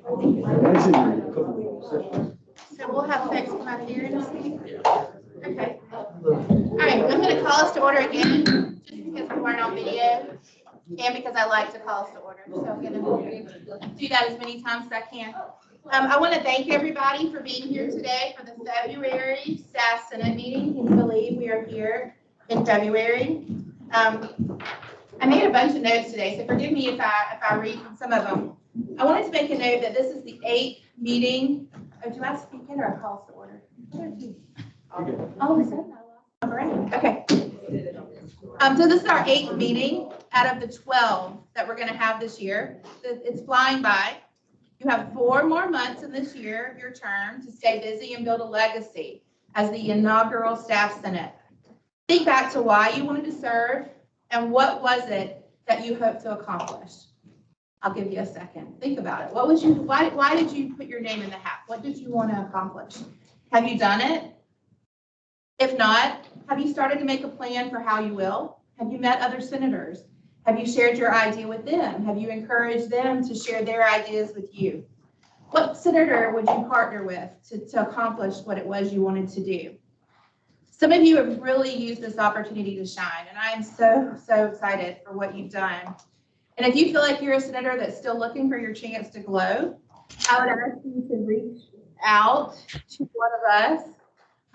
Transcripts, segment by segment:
So we'll have folks come out here and speak. Okay. All right, I'm going to call us to order again, just because we weren't on video, and because I like to call us to order. So I'm going to do that as many times as I can. I want to thank everybody for being here today for the February Staff Senate meeting. Can you believe we are here in February? I made a bunch of notes today, so forgive me if I read some of them. I wanted to make a note that this is the 8th meeting. Oh, do I speak in or call to order? All of a sudden, I lost my brain. Okay. So this is our 8th meeting out of the 12 that we're going to have this year. It's flying by. You have 4 more months in this year of your term to stay busy and build a legacy as the inaugural Staff Senate. Think back to why you wanted to serve and what was it that you hoped to accomplish. I'll give you a second. Think about it. Why did you put your name in the hat? What did you want to accomplish? Have you done it? If not, have you started to make a plan for how you will? Have you met other senators? Have you shared your idea with them? Have you encouraged them to share their ideas with you? What senator would you partner with to accomplish what it was you wanted to do? Some of you have really used this opportunity to shine, and I am so excited for what you've done. And if you feel like you're a senator that's still looking for your chance to glow, I would ask you to reach out to one of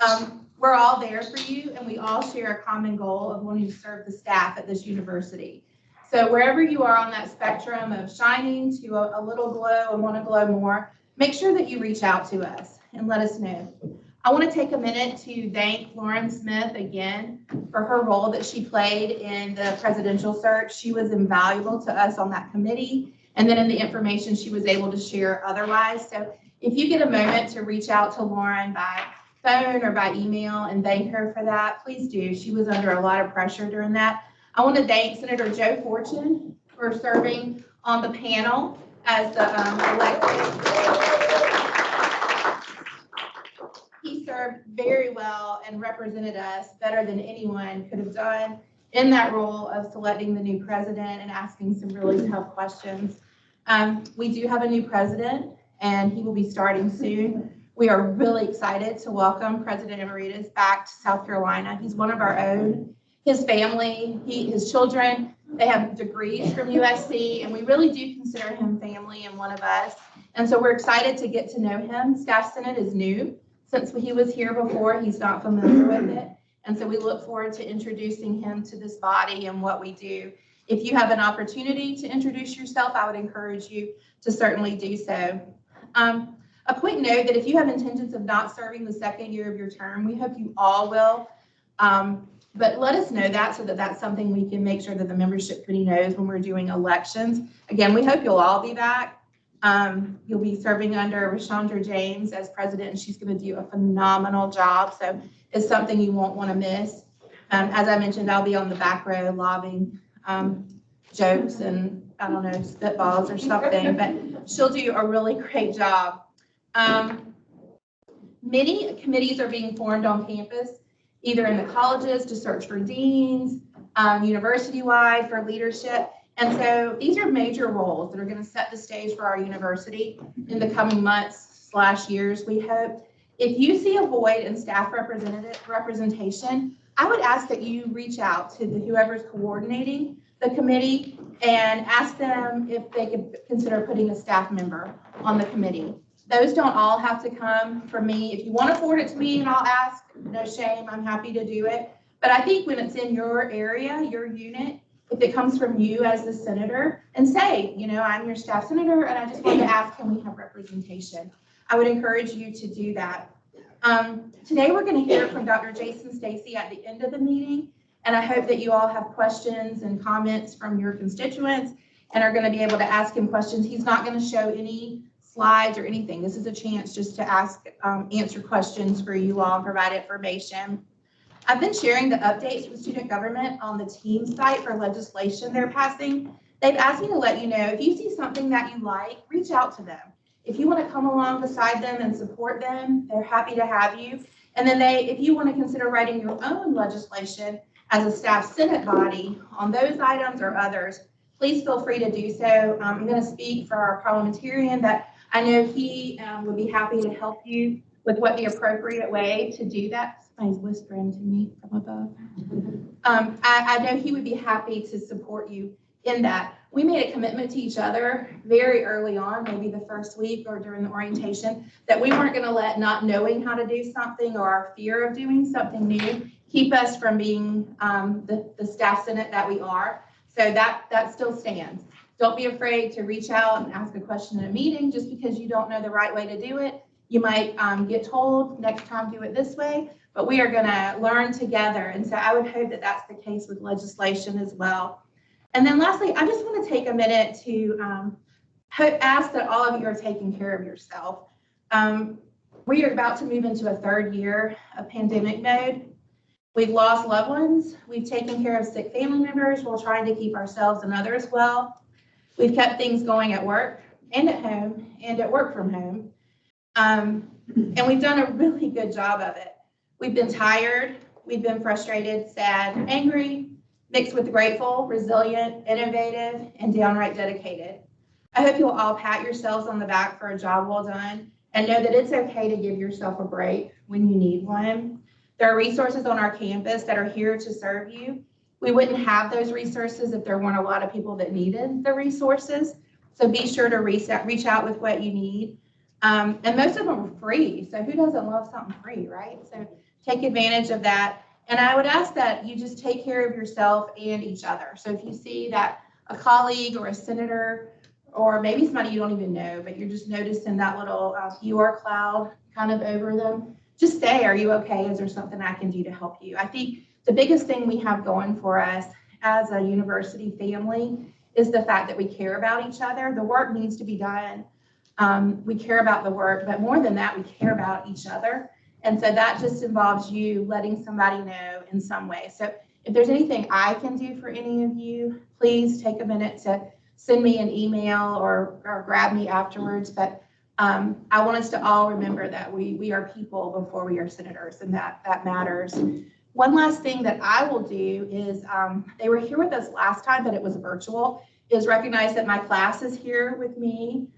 us. We're all there for you, and we all share a common goal of wanting to serve the staff at this university. So wherever you are on that spectrum of shining to a little glow and want to glow more, make sure that you reach out to us and let us know. I want to take a minute to thank Lauren Smith again for her role that she played in the presidential search. She was invaluable to us on that committee, and then in the information she was able to share otherwise. So if you get a moment to reach out to Lauren by phone or by email and thank her for that, please do. She was under a lot of pressure during that. I want to thank Senator Joe Fortune for serving on the panel as the elected. He served very well and represented us better than anyone could have done in that role of selecting the new president and asking some really tough questions. We do have a new president, and he will be starting soon. We are really excited to welcome President Emeritus back to South Carolina. He's one of our own. His family, his children, they have degrees from UofSC, and we really do consider him family and one of us. And so we're excited to get to know him. Staff Senate is new. Since he was here before, he's not familiar with it. And so we look forward to introducing him to this body and what we do. If you have an opportunity to introduce yourself, I would encourage you to certainly do so. A quick note that if you have intentions of not serving the 2nd year of your term, we hope you all will. But let us know that so that that's something we can make sure that the membership committee knows when we're doing elections. Again, we hope you'll all be back. You'll be serving under Rashandra James as president, and she's going to do a phenomenal job. So it's something you won't want to miss. As I mentioned, I'll be on the back row lobbing jokes and, I don't know, spitballs or something, but she'll do a really great job. Many committees are being formed on campus, either in the colleges to search for deans, university-wide for leadership. And so these are major roles that are going to set the stage for our university in the coming months/years, we hope. If you see a void in staff representation, I would ask that you reach out to whoever's coordinating the committee and ask them if they could consider putting a staff member on the committee. Those don't all have to come from me. If you want to forward it to me and I'll ask, no shame, I'm happy to do it. But I think when it's in your area, your unit, if it comes from you as the senator, and say, you know, I'm your staff senator and I just wanted to ask, can we have representation? I would encourage you to do that. Today we're going to hear from Dr. Jason Stacy at the end of the meeting, and I hope that you all have questions and comments from your constituents and are going to be able to ask him questions. He's not going to show any slides or anything. This is a chance just to ask, answer questions for you all and provide information. I've been sharing the updates with student government on the team site for legislation they're passing. They've asked me to let you know, if you see something that you like, reach out to them. If you want to come along beside them and support them, they're happy to have you. And then if you want to consider writing your own legislation as a staff Senate body on those items or others, please feel free to do so. I'm going to speak for our parliamentarian that I know he would be happy to help you with what the appropriate way to do that. Somebody's whispering to me from above. I know he would be happy to support you in that. We made a commitment to each other very early on, maybe the first week or during the orientation, that we weren't going to let not knowing how to do something or our fear of doing something new keep us from being the staff senate that we are. So that still stands. Don't be afraid to reach out and ask a question in a meeting just because you don't know the right way to do it. You might get told next time do it this way, but we are going to learn together. And so I would hope that that's the case with legislation as well. And then lastly, I just want to take a minute to ask that all of you are taking care of yourself. We are about to move into a third year of pandemic mode. We've lost loved ones. We've taken care of sick family members while trying to keep ourselves and others well. We've kept things going at work and at home and at work from home. And we've done a really good job of it. We've been tired. We've been frustrated, sad, angry, mixed with grateful, resilient, innovative, and downright dedicated. I hope you'll all pat yourselves on the back for a job well done and know that it's okay to give yourself a break when you need one. There are resources on our campus that are here to serve you. We wouldn't have those resources if there weren't a lot of people that needed the resources. So be sure to reach out with what you need. And most of them are free. So who doesn't love something free, right? So take advantage of that. And I would ask that you just take care of yourself and each other. So if you see that a colleague or a senator, or maybe somebody you don't even know, but you're just noticing that little UR cloud kind of over them, just say, are you okay? Is there something I can do to help you? I think the biggest thing we have going for us as a university family is the fact that we care about each other. The work needs to be done. We care about the work, but more than that, we care about each other. And so that just involves you letting somebody know in some way. So if there's anything I can do for any of you, please take a minute to send me an email or grab me afterwards. But I want us to all remember that we are people before we are senators, and that matters. One last thing that I will do is, they were here with us last time, but it was virtual, is recognize that my class is here with me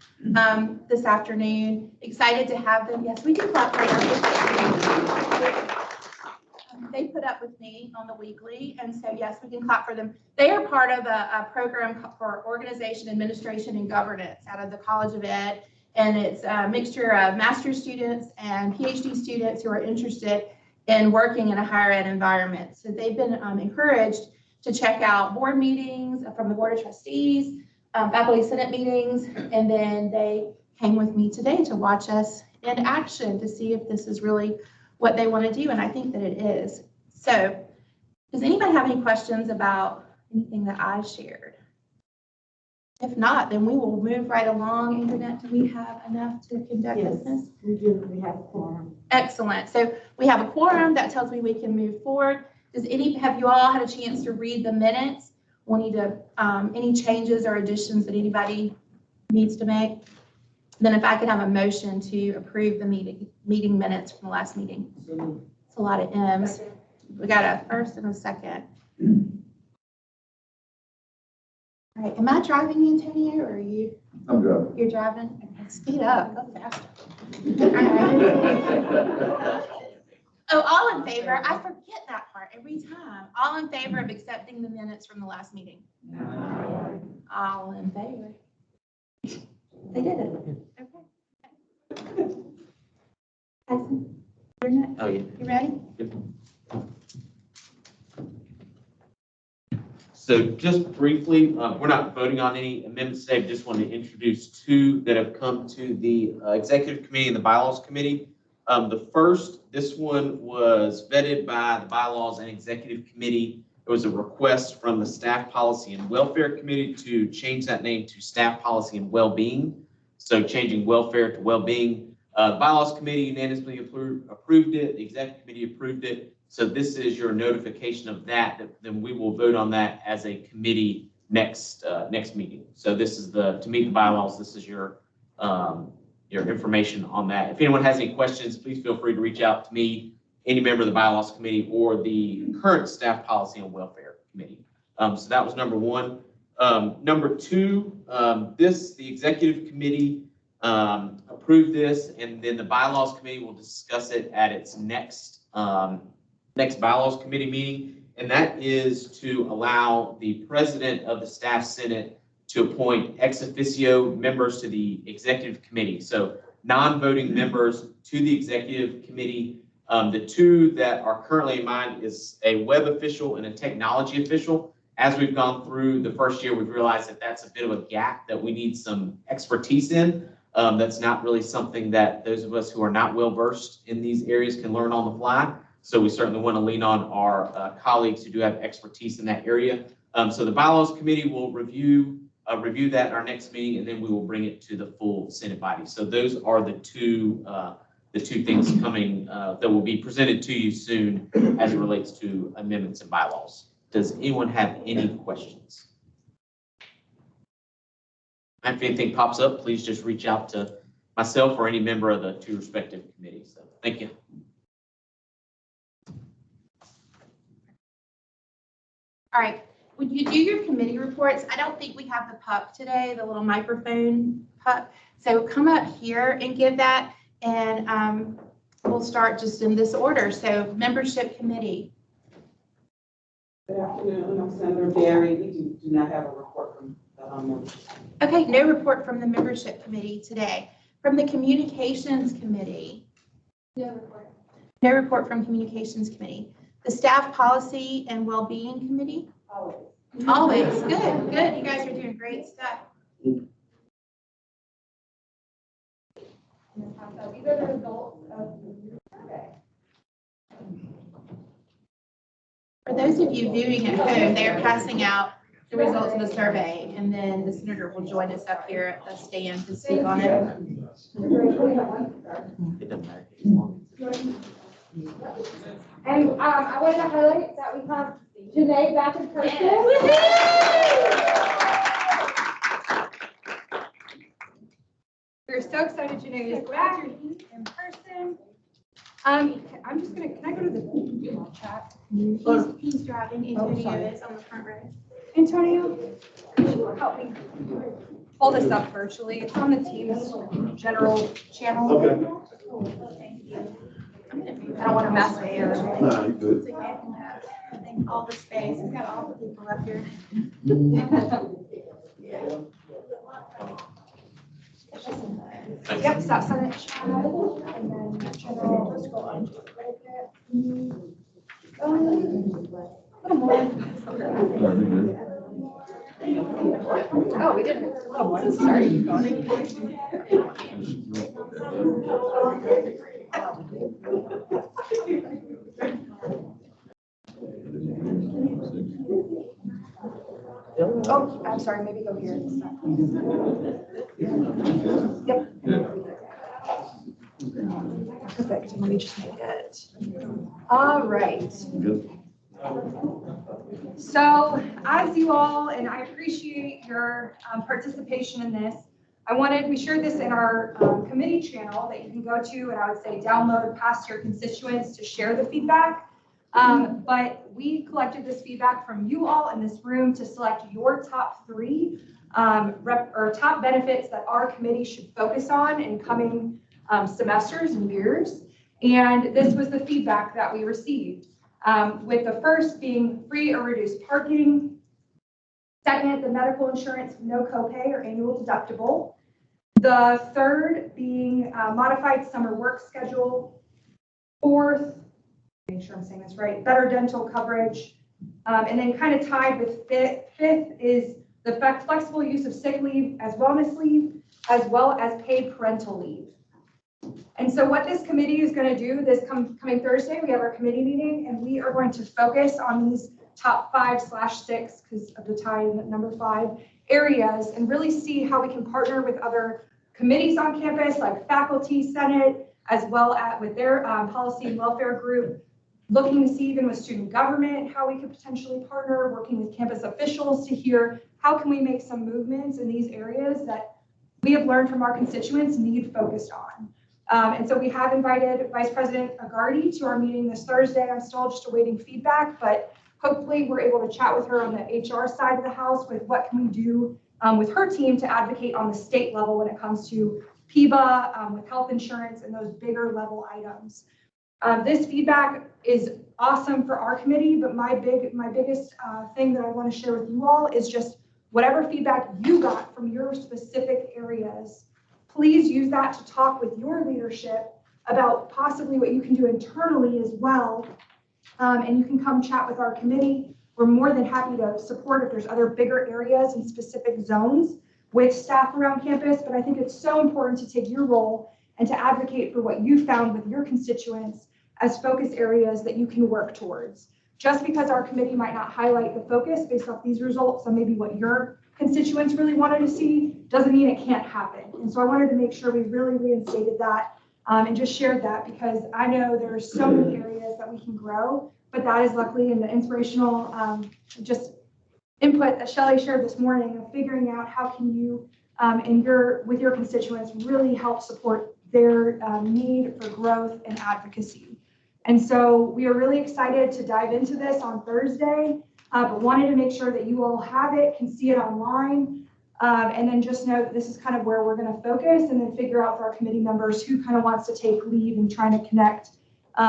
this afternoon. Excited to have them. Yes, we can clap for them. They put up with me on the weekly, and so yes, we can clap for them. They are part of a program for organization, administration, and governance out of the College of Ed, and it's a mixture of master's students and PhD students who are interested in working in a higher ed environment. So they've been encouraged to check out board meetings from the Board of Trustees, faculty senate meetings, and then they came with me today to watch us in action to see if this is really what they want to do, and I think that it is. So does anybody have any questions about anything that I shared? If not, then we will move right along. Internet, do we have enough to conduct business? We do. We have a quorum. Excellent. So we have a quorum. That tells me we can move forward. Have you all had a chance to read the minutes? We'll need to, any changes or additions that anybody needs to make? Then if I could have a motion to approve the meeting minutes from the last meeting. It's a lot of M's. We got a first and a second. All right, am I driving, Antonio, or are you? I'm driving. You're driving? Okay, speed up, go faster. All right. Oh, all in favor? I forget that part every time. All in favor of accepting the minutes from the last meeting? No. All in favor? They did it. Okay. Tyson, you're next. Oh, yeah. You ready? So just briefly, we're not voting on any amendments today. Just want to introduce two that have come to the executive committee and the bylaws committee. The first, this one was vetted by the bylaws and executive committee. It was a request from the staff policy and welfare committee to change that name to staff policy and well-being. So changing welfare to well-being. The bylaws committee unanimously approved it. The executive committee approved it. So this is your notification of that. Then we will vote on that as a committee next meeting. So this is to meet the bylaws. This is your information on that. If anyone has any questions, please feel free to reach out to me, any member of the bylaws committee, or the current staff policy and welfare committee. So that was number one. Number two, the executive committee approve this, and then the bylaws committee will discuss it at its next bylaws committee meeting. And that is to allow the president of the staff senate to appoint ex officio members to the executive committee. So non-voting members to the executive committee. The two that are currently in mind is a web official and a technology official. As we've gone through the first year, we've realized that that's a bit of a gap that we need some expertise in. That's not really something that those of us who are not well versed in these areas can learn on the fly. So we certainly want to lean on our colleagues who do have expertise in that area. So the bylaws committee will review that at our next meeting, and then we will bring it to the full Senate body. So those are the two things coming that will be presented to you soon as it relates to amendments and bylaws. Does anyone have any questions? If anything pops up, please just reach out to myself or any member of the two respective committees. So thank you. All right, when you do your committee reports, I don't think we have the puck today, the little microphone puck. So come up here and give that, and we'll start just in this order. So membership committee. Good afternoon, I'm Senator Barry. We do not have a report from the members. Okay, no report from the membership committee today. From the communications committee. No report. No report from communications committee. The staff policy and well-being committee. Always, good, good. You guys are doing great stuff. These are the results of the survey. For those of you viewing at home, they are passing out the results of the survey, and then the senator will join us up here at the stand to speak on it. It doesn't matter. And I wanted to highlight that we have Janae back in person. We're so excited Janae is back in person. I'm just gonna, can I go to the Google chat? He's driving. Antonio is on the front row. Antonio, could you help me pull this up virtually? It's on the team's general channel. Okay. I don't want to mess with yours. No, you're good. I think all the space. We've got all the people up here. Yep, stop sign chat, and then general, let's go on. A little more. Oh, we didn't. Oh, sorry. Keep going. Oh, I'm sorry, maybe go here. Yep. Perfect, let me just make it. All right. Good. So as you all, and I appreciate your participation in this, we shared this in our committee channel that you can go to, and I would say download past your constituents to share the feedback. But we collected this feedback from you all in this room to select your top 3 top benefits that our committee should focus on in coming semesters and years. And this was the feedback that we received. With the first being free or reduced parking. Second, the medical insurance, no copay or annual deductible. The third being modified summer work schedule. Fourth, make sure I'm saying this right, better dental coverage. And then kind of tied with fifth is the flexible use of sick leave as wellness leave, as well as paid parental leave. And so what this committee is going to do this coming Thursday, we have our committee meeting, and we are going to focus on these top 5/6, because of the tie in number 5 areas, and really see how we can partner with other committees on campus, like faculty senate, as well as with their policy and welfare group, looking to see even with student government, how we could potentially partner, working with campus officials to hear how can we make some movements in these areas that we have learned from our constituents need focused on. And so we have invited Vice President Agardi to our meeting this Thursday. I'm still just awaiting feedback, but hopefully we're able to chat with her on the HR side of the house with what can we do with her team to advocate on the state level when it comes to PIBA, with health insurance and those bigger level items. This feedback is awesome for our committee, but my biggest thing that I want to share with you all is just whatever feedback you got from your specific areas, please use that to talk with your leadership about possibly what you can do internally as well. And you can come chat with our committee. We're more than happy to support if there's other bigger areas and specific zones with staff around campus. But I think it's so important to take your role and to advocate for what you found with your constituents as focus areas that you can work towards. Just because our committee might not highlight the focus based off these results and maybe what your constituents really wanted to see, doesn't mean it can't happen. And so I wanted to make sure we really reinstated that and just shared that, because I know there are so many areas that we can grow, but that is luckily in the inspirational just input that Shelley shared this morning of figuring out how can you with your constituents really help support their need for growth and advocacy. And so we are really excited to dive into this on Thursday, but wanted to make sure that you all have it, can see it online, and then just know that this is kind of where we're going to focus, and then figure out for our committee members who kind of wants to take lead and trying to connect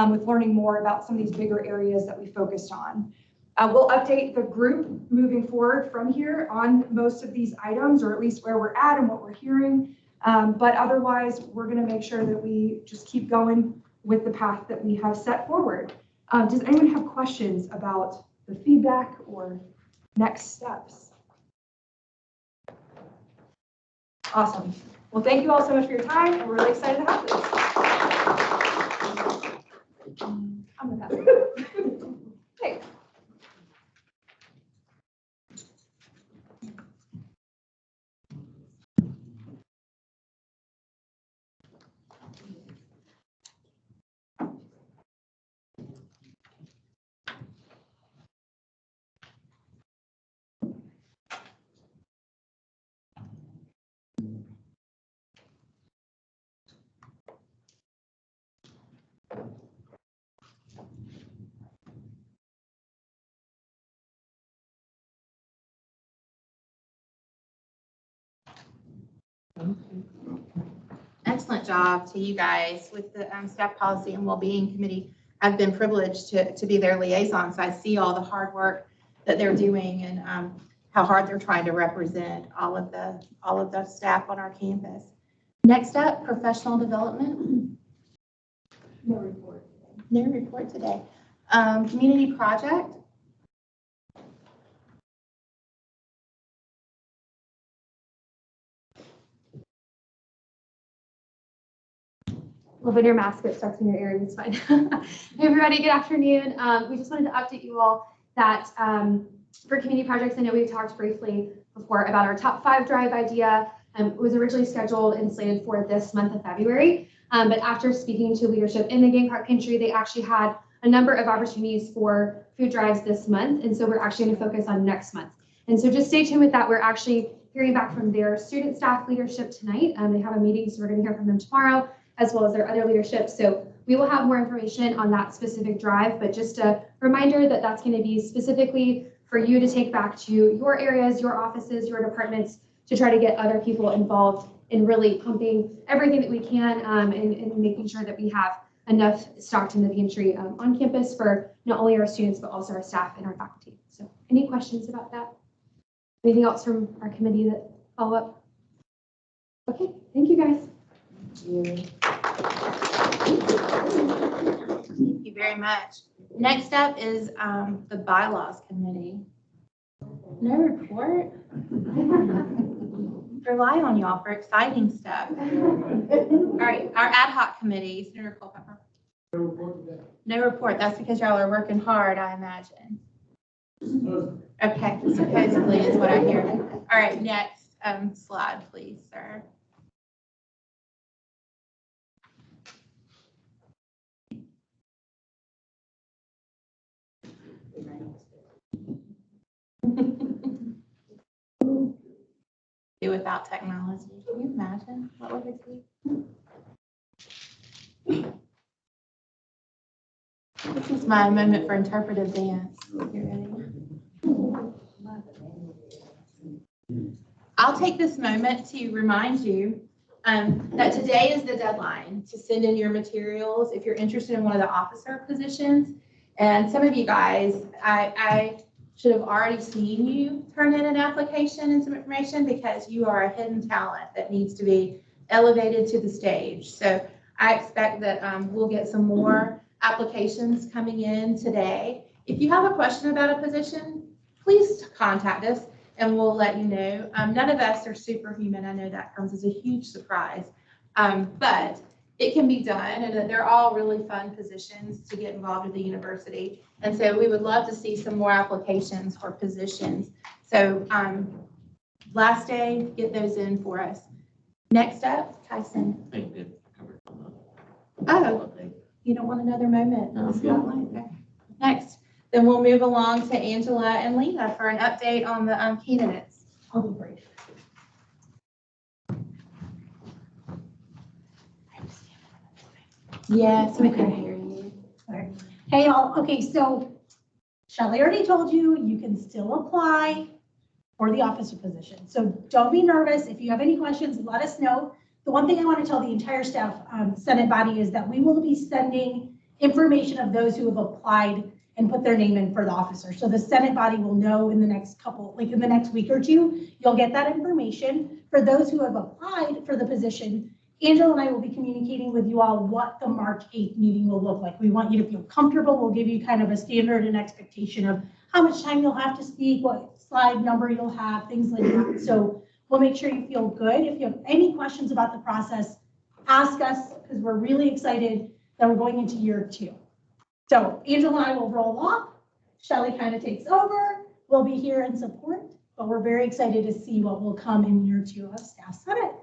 with learning more about some of these bigger areas that we focused on. We'll update the group moving forward from here on most of these items, or at least where we're at and what we're hearing. But otherwise, we're going to make sure that we just keep going with the path that we have set forward. Does anyone have questions about the feedback or next steps? Awesome. Well, thank you all so much for your time, and we're really excited to have this. I'm gonna pass it. Hey. Excellent job to you guys with the Staff Policy and Wellbeing Committee. I've been privileged to be their liaison, so I see all the hard work that they're doing and how hard they're trying to represent all of the staff on our campus. Next up, professional development. No report. No report today. Community project. Well, when your mask starts in your ear, it's fine. Hey, everybody, good afternoon. We just wanted to update you all that for community projects, I know we've talked briefly before about our top 5 drive idea. It was originally scheduled and slated for this month of February. But after speaking to leadership in the Gang Park Pantry, they actually had a number of opportunities for food drives this month. And so we're actually going to focus on next month. And so just stay tuned with that. We're actually hearing back from their student staff leadership tonight. They have a meeting, so we're going to hear from them tomorrow, as well as their other leadership. So we will have more information on that specific drive, but just a reminder that that's going to be specifically for you to take back to your areas, your offices, your departments, to try to get other people involved in really pumping everything that we can and making sure that we have enough stocked in the pantry on campus for not only our students, but also our staff and our faculty. So any questions about that? Anything else from our committee that follow up? Okay, thank you guys. Thank you very much. Next up is the Bylaws Committee. No report. Rely on y'all for exciting stuff. All right, our ad hoc committee, Senator Culpepper. No report. That's because y'all are working hard, I imagine. Okay, supposedly is what I hear. All right, next slide, please, sir. Do without technology. Can you imagine what would it be? This is my moment for interpretive dance. You ready? I'll take this moment to remind you that today is the deadline to send in your materials if you're interested in one of the officer positions. And some of you guys, I should have already seen you turn in an application and some information because you are a hidden talent that needs to be elevated to the stage. So I expect that we'll get some more applications coming in today. If you have a question about a position, please contact us and we'll let you know. None of us are superhuman. I know that comes as a huge surprise, but it can be done, and they're all really fun positions to get involved with the university. And so we would love to see some more applications for positions. So last day, get those in for us. Next up, Tyson. I think that covered on Oh, you don't want another moment? No, in the I'm good. spotlight? Okay. Next, then we'll move along to Angela and Lena for an update on the candidates. I'll be brief. Yes, we can Okay. hear you. Hey, y'all. Okay, so Shelley already told you, you can still apply for the officer position. So don't be nervous. If you have any questions, let us know. The one thing I want to tell the entire staff, Senate body, is that we will be sending information of those who have applied and put their name in for the officer. So the Senate body will know in the next couple, like in the next week or two, you'll get that information. For those who have applied for the position, Angela and I will be communicating with you all what the March 8th meeting will look like. We want you to feel comfortable. We'll give you kind of a standard and expectation of how much time you'll have to speak, what slide number you'll have, things like that. So we'll make sure you feel good. If you have any questions about the process, ask us, because we're really excited that we're going into year 2. So Angela and I will roll off. Shelley kind of takes over. We'll be here in support, but we're very excited to see what will come in year 2 of Staff Senate.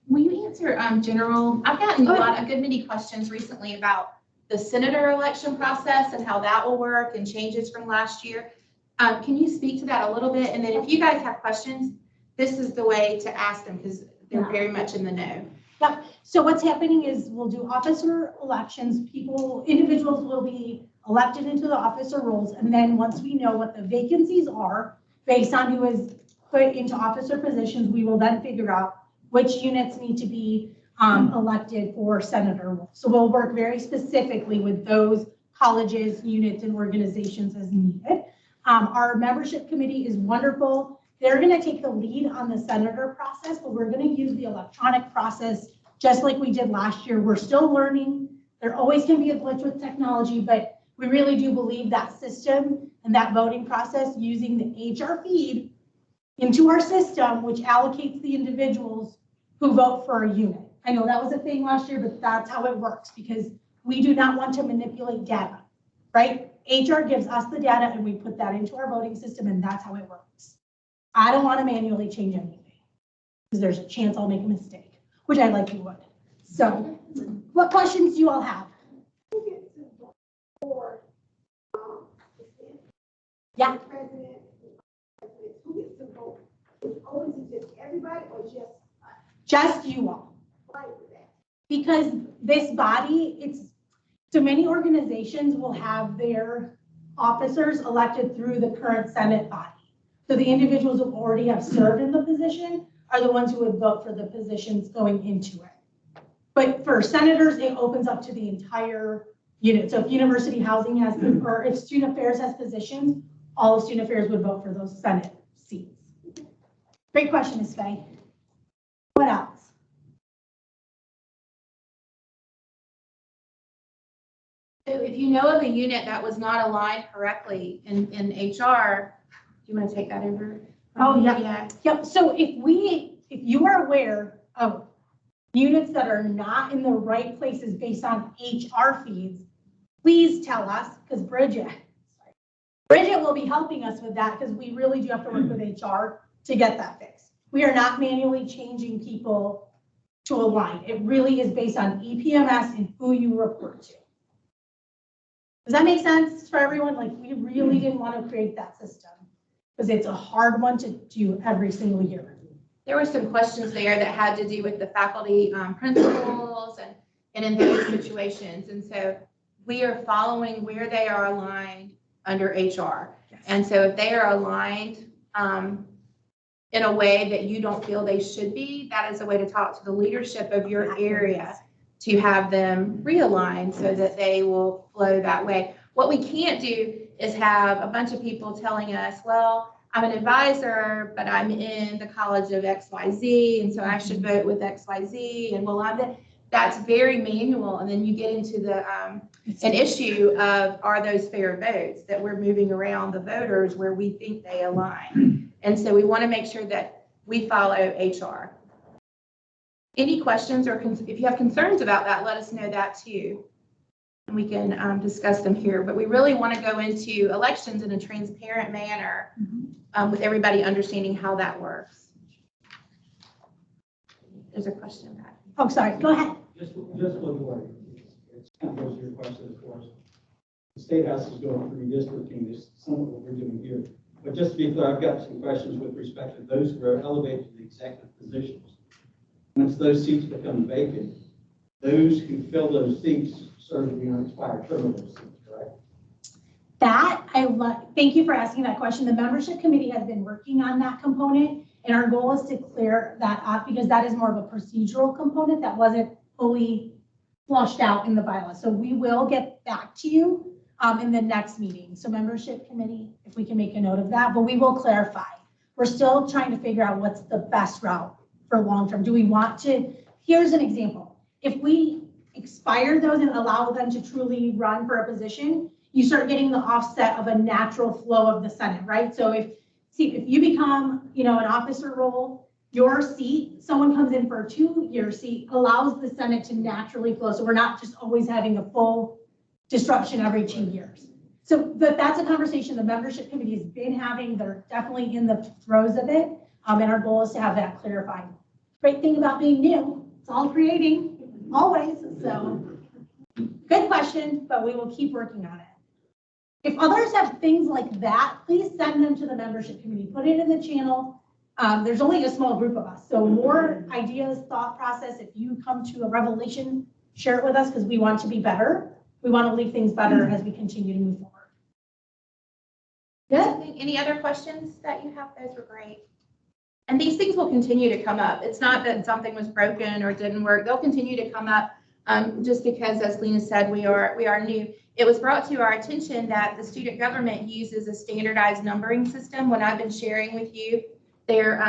Will you answer general? I've gotten a good many questions recently about the senator election process and how that will work and changes from last year. Can you speak to that a little bit? And then if you guys have questions, this is the way to ask them because they're very much in the know. Yep. So what's happening is we'll do officer elections. Individuals will be elected into the officer roles. And then once we know what the vacancies are based on who is put into officer positions, we will then figure out which units need to be elected for senator roles. So we'll work very specifically with those colleges, units, and organizations as needed. Our membership committee is wonderful. They're going to take the lead on the senator process, but we're going to use the electronic process just like we did last year. We're still learning. There always can be a glitch with technology, but we really do believe that system and that voting process using the HR feed into our system, which allocates the individuals who vote for a unit. I know that was a thing last year, but that's how it works because we do not want to manipulate data, right? HR gives us the data and we put that into our voting system and that's how it works. I don't want to manually change anything because there's a chance I'll make a mistake, which I like you would. So what questions do you all have? Yeah. Just you all. Because this body, so many organizations will have their officers elected through the current Senate body. So the individuals who already have served in the position are the ones who would vote for the positions going into it. But for senators, it opens up to the entire unit. So if university housing has, or if student affairs has positions, all of student affairs would vote for those Senate seats. Great question, Ms. Fay. What else? So if you know of a unit that was not aligned correctly in HR, do you want to take that over? Oh, yeah. Yep. So if you are aware of units that are not in the right places based on HR feeds, please tell us, because Bridget will be helping us with that because we really do have to work with HR to get that fixed. We are not manually changing people to align. It really is based on EPMS and who you report to. Does that make sense for everyone? Like, we really didn't want to create that system because it's a hard one to do every single year. There were some questions there that had to do with the faculty principals and in those situations. And so we are following where they are aligned under HR. Yes. And so if they are aligned in a way that you don't feel they should be, that is a way to talk to the leadership of your area to have them realign so that they will flow that way. What we can't do is have a bunch of people telling us, well, I'm an advisor, but I'm in the college of XYZ, and so I should vote with XYZ, and well, that's very manual, and then you get into the an issue of, are those fair votes, that we're moving around the voters where we think they align. And so we want to make sure that we follow HR. Any questions, or if you have concerns about that, let us know that too. And we can discuss them here. But we really want to go into elections in a transparent manner with everybody understanding how that works. There's a question back. Oh, sorry, go ahead. Just for the way, it's kind of goes to your question, of course. The State House is going through redistricting, this some of what we're doing here. But just to be clear, I've got some questions with respect to those who are elevated to the executive positions. Once those seats become vacant, those who fill those seats serve the unexpired term of those seats, correct? That thank you for asking that question. The membership committee has been working on that component, and our goal is to clear that up because that is more of a procedural component that wasn't fully flushed out in the bylaws. So we will get back to you in the next meeting. So membership committee, if we can make a note of that, but we will clarify. We're still trying to figure out what's the best route for long-term. Do we want to, here's an example. If we expire those and allow them to truly run for a position, you start getting the offset of a natural flow of the Senate, right? So if you become, an officer role, your seat, someone comes in for a 2-year seat, allows the Senate to naturally flow. So we're not just always having a full disruption every 2 years. So that's a conversation the membership committee has been having. They're definitely in the throes of it. And our goal is to have that clarified. Great thing about being new, it's all creating, always. So good question, but we will keep working on it. If others have things like that, please send them to the membership committee. Put it in the channel. There's only a small group of us. So more ideas, thought process. If you come to a revelation, share it with us because we want to be better. We want to leave things better as we continue to move forward. Good. Any other questions that you have? Those were great. And these things will continue to come up. It's not that something was broken or didn't work. They'll continue to come up just because, as Lena said, we are new. It was brought to our attention that the student government uses a standardized numbering system when I've been sharing with you their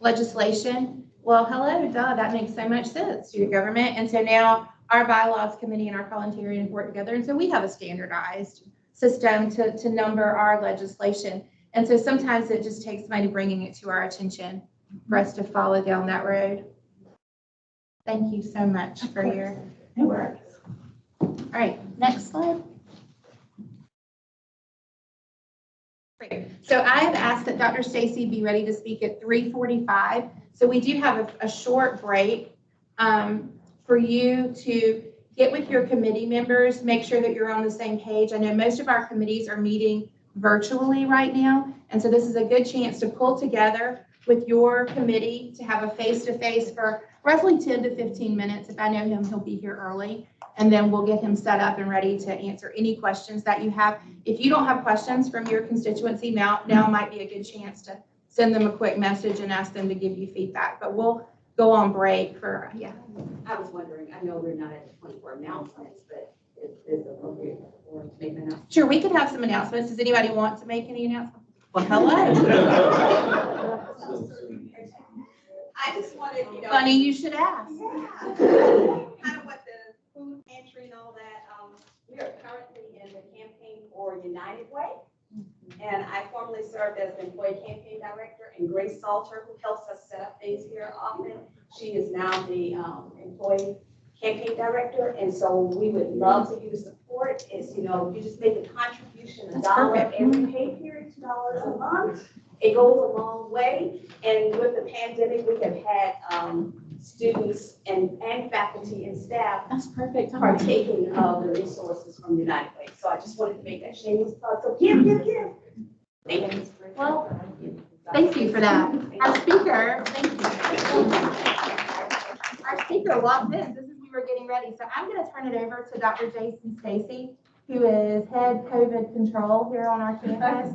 legislation. Well, hello, duh, that makes so much sense, student government. And so now our bylaws committee and our parliamentarians work together. And so we have a standardized system to number our legislation. And so sometimes it just takes somebody bringing it to our attention for us to follow down that road. Thank you so much for your work. All right, next slide. Great. So I have asked that Dr. Stacy be ready to speak at 3:45. So we do have a short break for you to get with your committee members, make sure that you're on the same page. I know most of our committees are meeting virtually right now. And so this is a good chance to pull together with your committee to have a face-to-face for roughly 10 to 15 minutes. If I know him, he'll be here early. And then we'll get him set up and ready to answer any questions that you have. If you don't have questions from your constituency, now might be a good chance to send them a quick message and ask them to give you feedback. But we'll go on break for, yeah. I was wondering, I know we're not at the point for announcements, but is it appropriate for to make an announcement? Sure, we could have some announcements. Does anybody want to make any announcements? Well, hello. I just wanted, Funny you should ask. kind of what the food pantry and all that, we are currently in the campaign for United Way. And I formerly served as the employee campaign director, and Grace Salter, who helps us set up things here often, she is now the employee campaign director. And so we would love for you to support. It's, you just make a contribution, $1 every pay period, $2 a month. It goes a long way. And with the pandemic, we have had students and faculty and staff That's perfect. partaking of the resources from United Way. So I just wanted to make that shameless plug. So give. Thank you. Well, thank you for that. Our speaker, thank you. Our speaker walked in just as we were getting ready. So I'm going to turn it over to Dr. Jason Stacy, who is head COVID control here on our campus,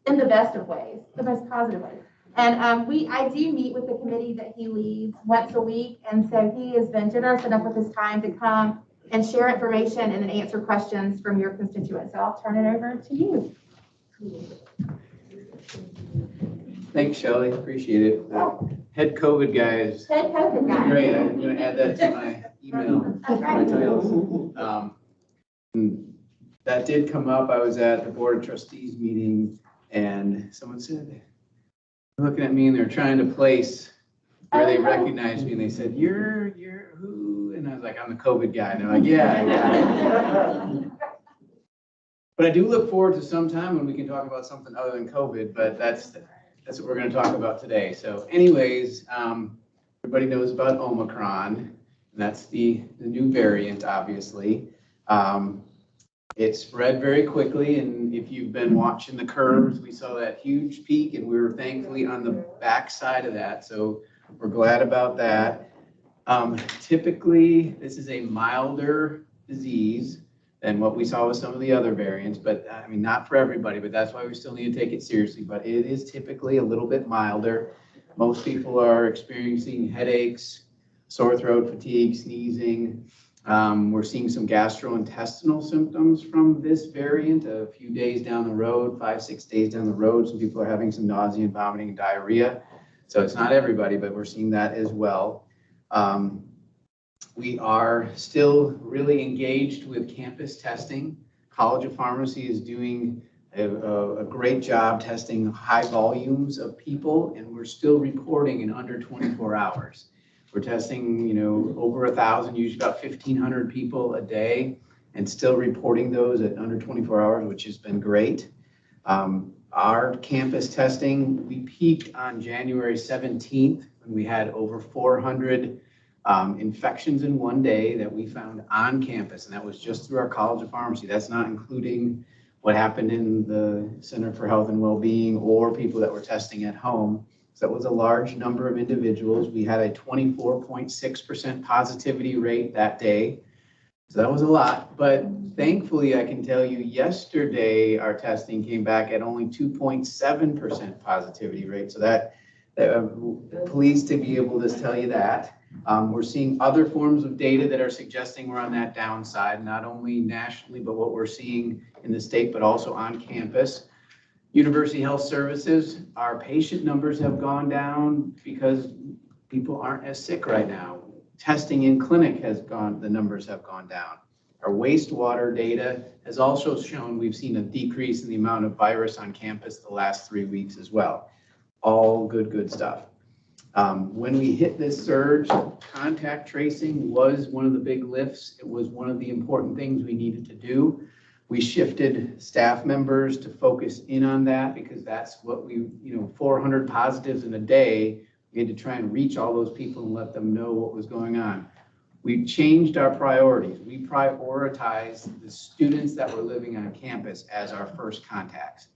in the best of ways, the most positive ways. And I do meet with the committee that he leads once a week. And so he has been generous enough with his time to come and share information and then answer questions from your constituents. So I'll turn it over to you. Thanks, Shelley. Appreciate it. Head COVID guy is Head COVID guy. great. I'm going to add that to my email. That's My right. titles. And that did come up. I was at the Board of Trustees meeting and someone said, looking at me and they're trying to place where they recognized me and they said, you're who? And I was like, I'm the COVID guy. And they're like, yeah. But I do look forward to some time when we can talk about something other than COVID, but that's what we're going to talk about today. So anyways, everybody knows about Omicron, and that's the new variant, obviously. It spread very quickly, and if you've been watching the curves, we saw that huge peak, and we were thankfully on the back side of that, so we're glad about that. Typically, this is a milder disease than what we saw with some of the other variants, but I mean, not for everybody, but that's why we still need to take it seriously. But it is typically a little bit milder. Most people are experiencing headaches, sore throat, fatigue, sneezing. We're seeing some gastrointestinal symptoms from this variant a few days down the road, 5-6 days down the road. Some people are having some nausea and vomiting and diarrhea. So it's not everybody, but we're seeing that as well. We are still really engaged with campus testing. College of Pharmacy is doing a great job testing high volumes of people, and we're still reporting in under 24 hours. We're testing, over 1,000, usually about 1,500 people a day, and still reporting those at under 24 hours, which has been great. Our campus testing, we peaked on January 17th when we had over 400 infections in one day that we found on campus, and that was just through our College of Pharmacy. That's not including what happened in the Center for Health and Wellbeing or people that were testing at home. So that was a large number of individuals. We had a 24.6% positivity rate that day. So that was a lot, but thankfully I can tell you yesterday our testing came back at only 2.7% positivity rate. So that pleased to be able to tell you that. We're seeing other forms of data that are suggesting we're on that downside, not only nationally, but what we're seeing in the state, but also on campus. University Health Services, our patient numbers have gone down because people aren't as sick right now. Testing in clinic the numbers have gone down. Our wastewater data has also shown we've seen a decrease in the amount of virus on campus the last 3 weeks as well. All good stuff. When we hit this surge, contact tracing was one of the big lifts. It was one of the important things we needed to do. We shifted staff members to focus in on that because that's what 400 positives in a day. We had to try and reach all those people and let them know what was going on. We changed our priorities. We prioritized the students that were living on campus as our first contacts.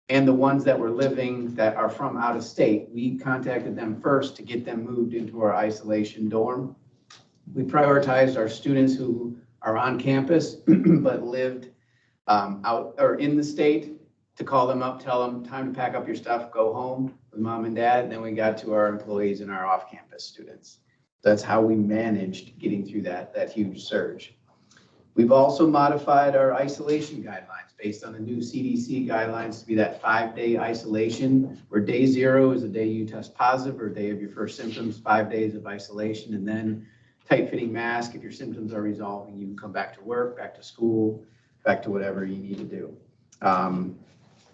And the ones that were living that are from out of state, we contacted them first to get them moved into our isolation dorm. We prioritized our students who are on campus but lived out or in the state to call them up, tell them time to pack up your stuff, go home with mom and dad. And then we got to our employees and our off-campus students. That's how we managed getting through that huge surge. We've also modified our isolation guidelines based on the new CDC guidelines to be that 5-day isolation, where day 0 is the day you test positive or day of your first symptoms, 5 days of isolation, and then tight-fitting mask. If your symptoms are resolving, you can come back to work, back to school, back to whatever you need to do.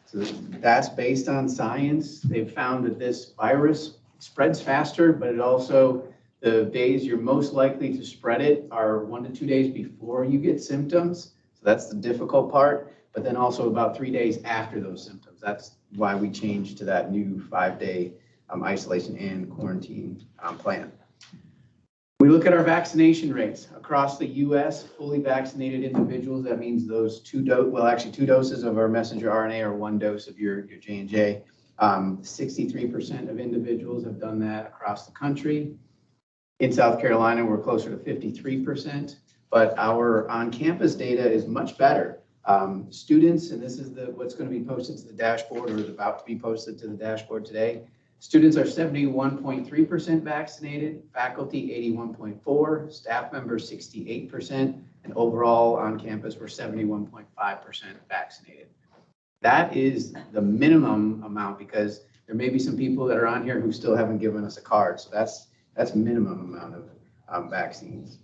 So that's based on science. They've found that this virus spreads faster, but it also, the days you're most likely to spread it are 1 to 2 days before you get symptoms. So that's the difficult part, but then also about 3 days after those symptoms. That's why we changed to that new 5-day isolation and quarantine plan. We look at our vaccination rates across the U.S. Fully vaccinated individuals. That means those 2 doses of our messenger RNA or 1 dose of your J&J. 63% of individuals have done that across the country. In South Carolina, we're closer to 53%, but our on-campus data is much better. Students, and this is what's going to be posted to the dashboard or is about to be posted to the dashboard today. Students are 71.3% vaccinated, faculty 81.4%, staff members 68%, and overall on campus we're 71.5% vaccinated. That is the minimum amount because there may be some people that are on here who still haven't given us a card. So that's minimum amount of vaccines.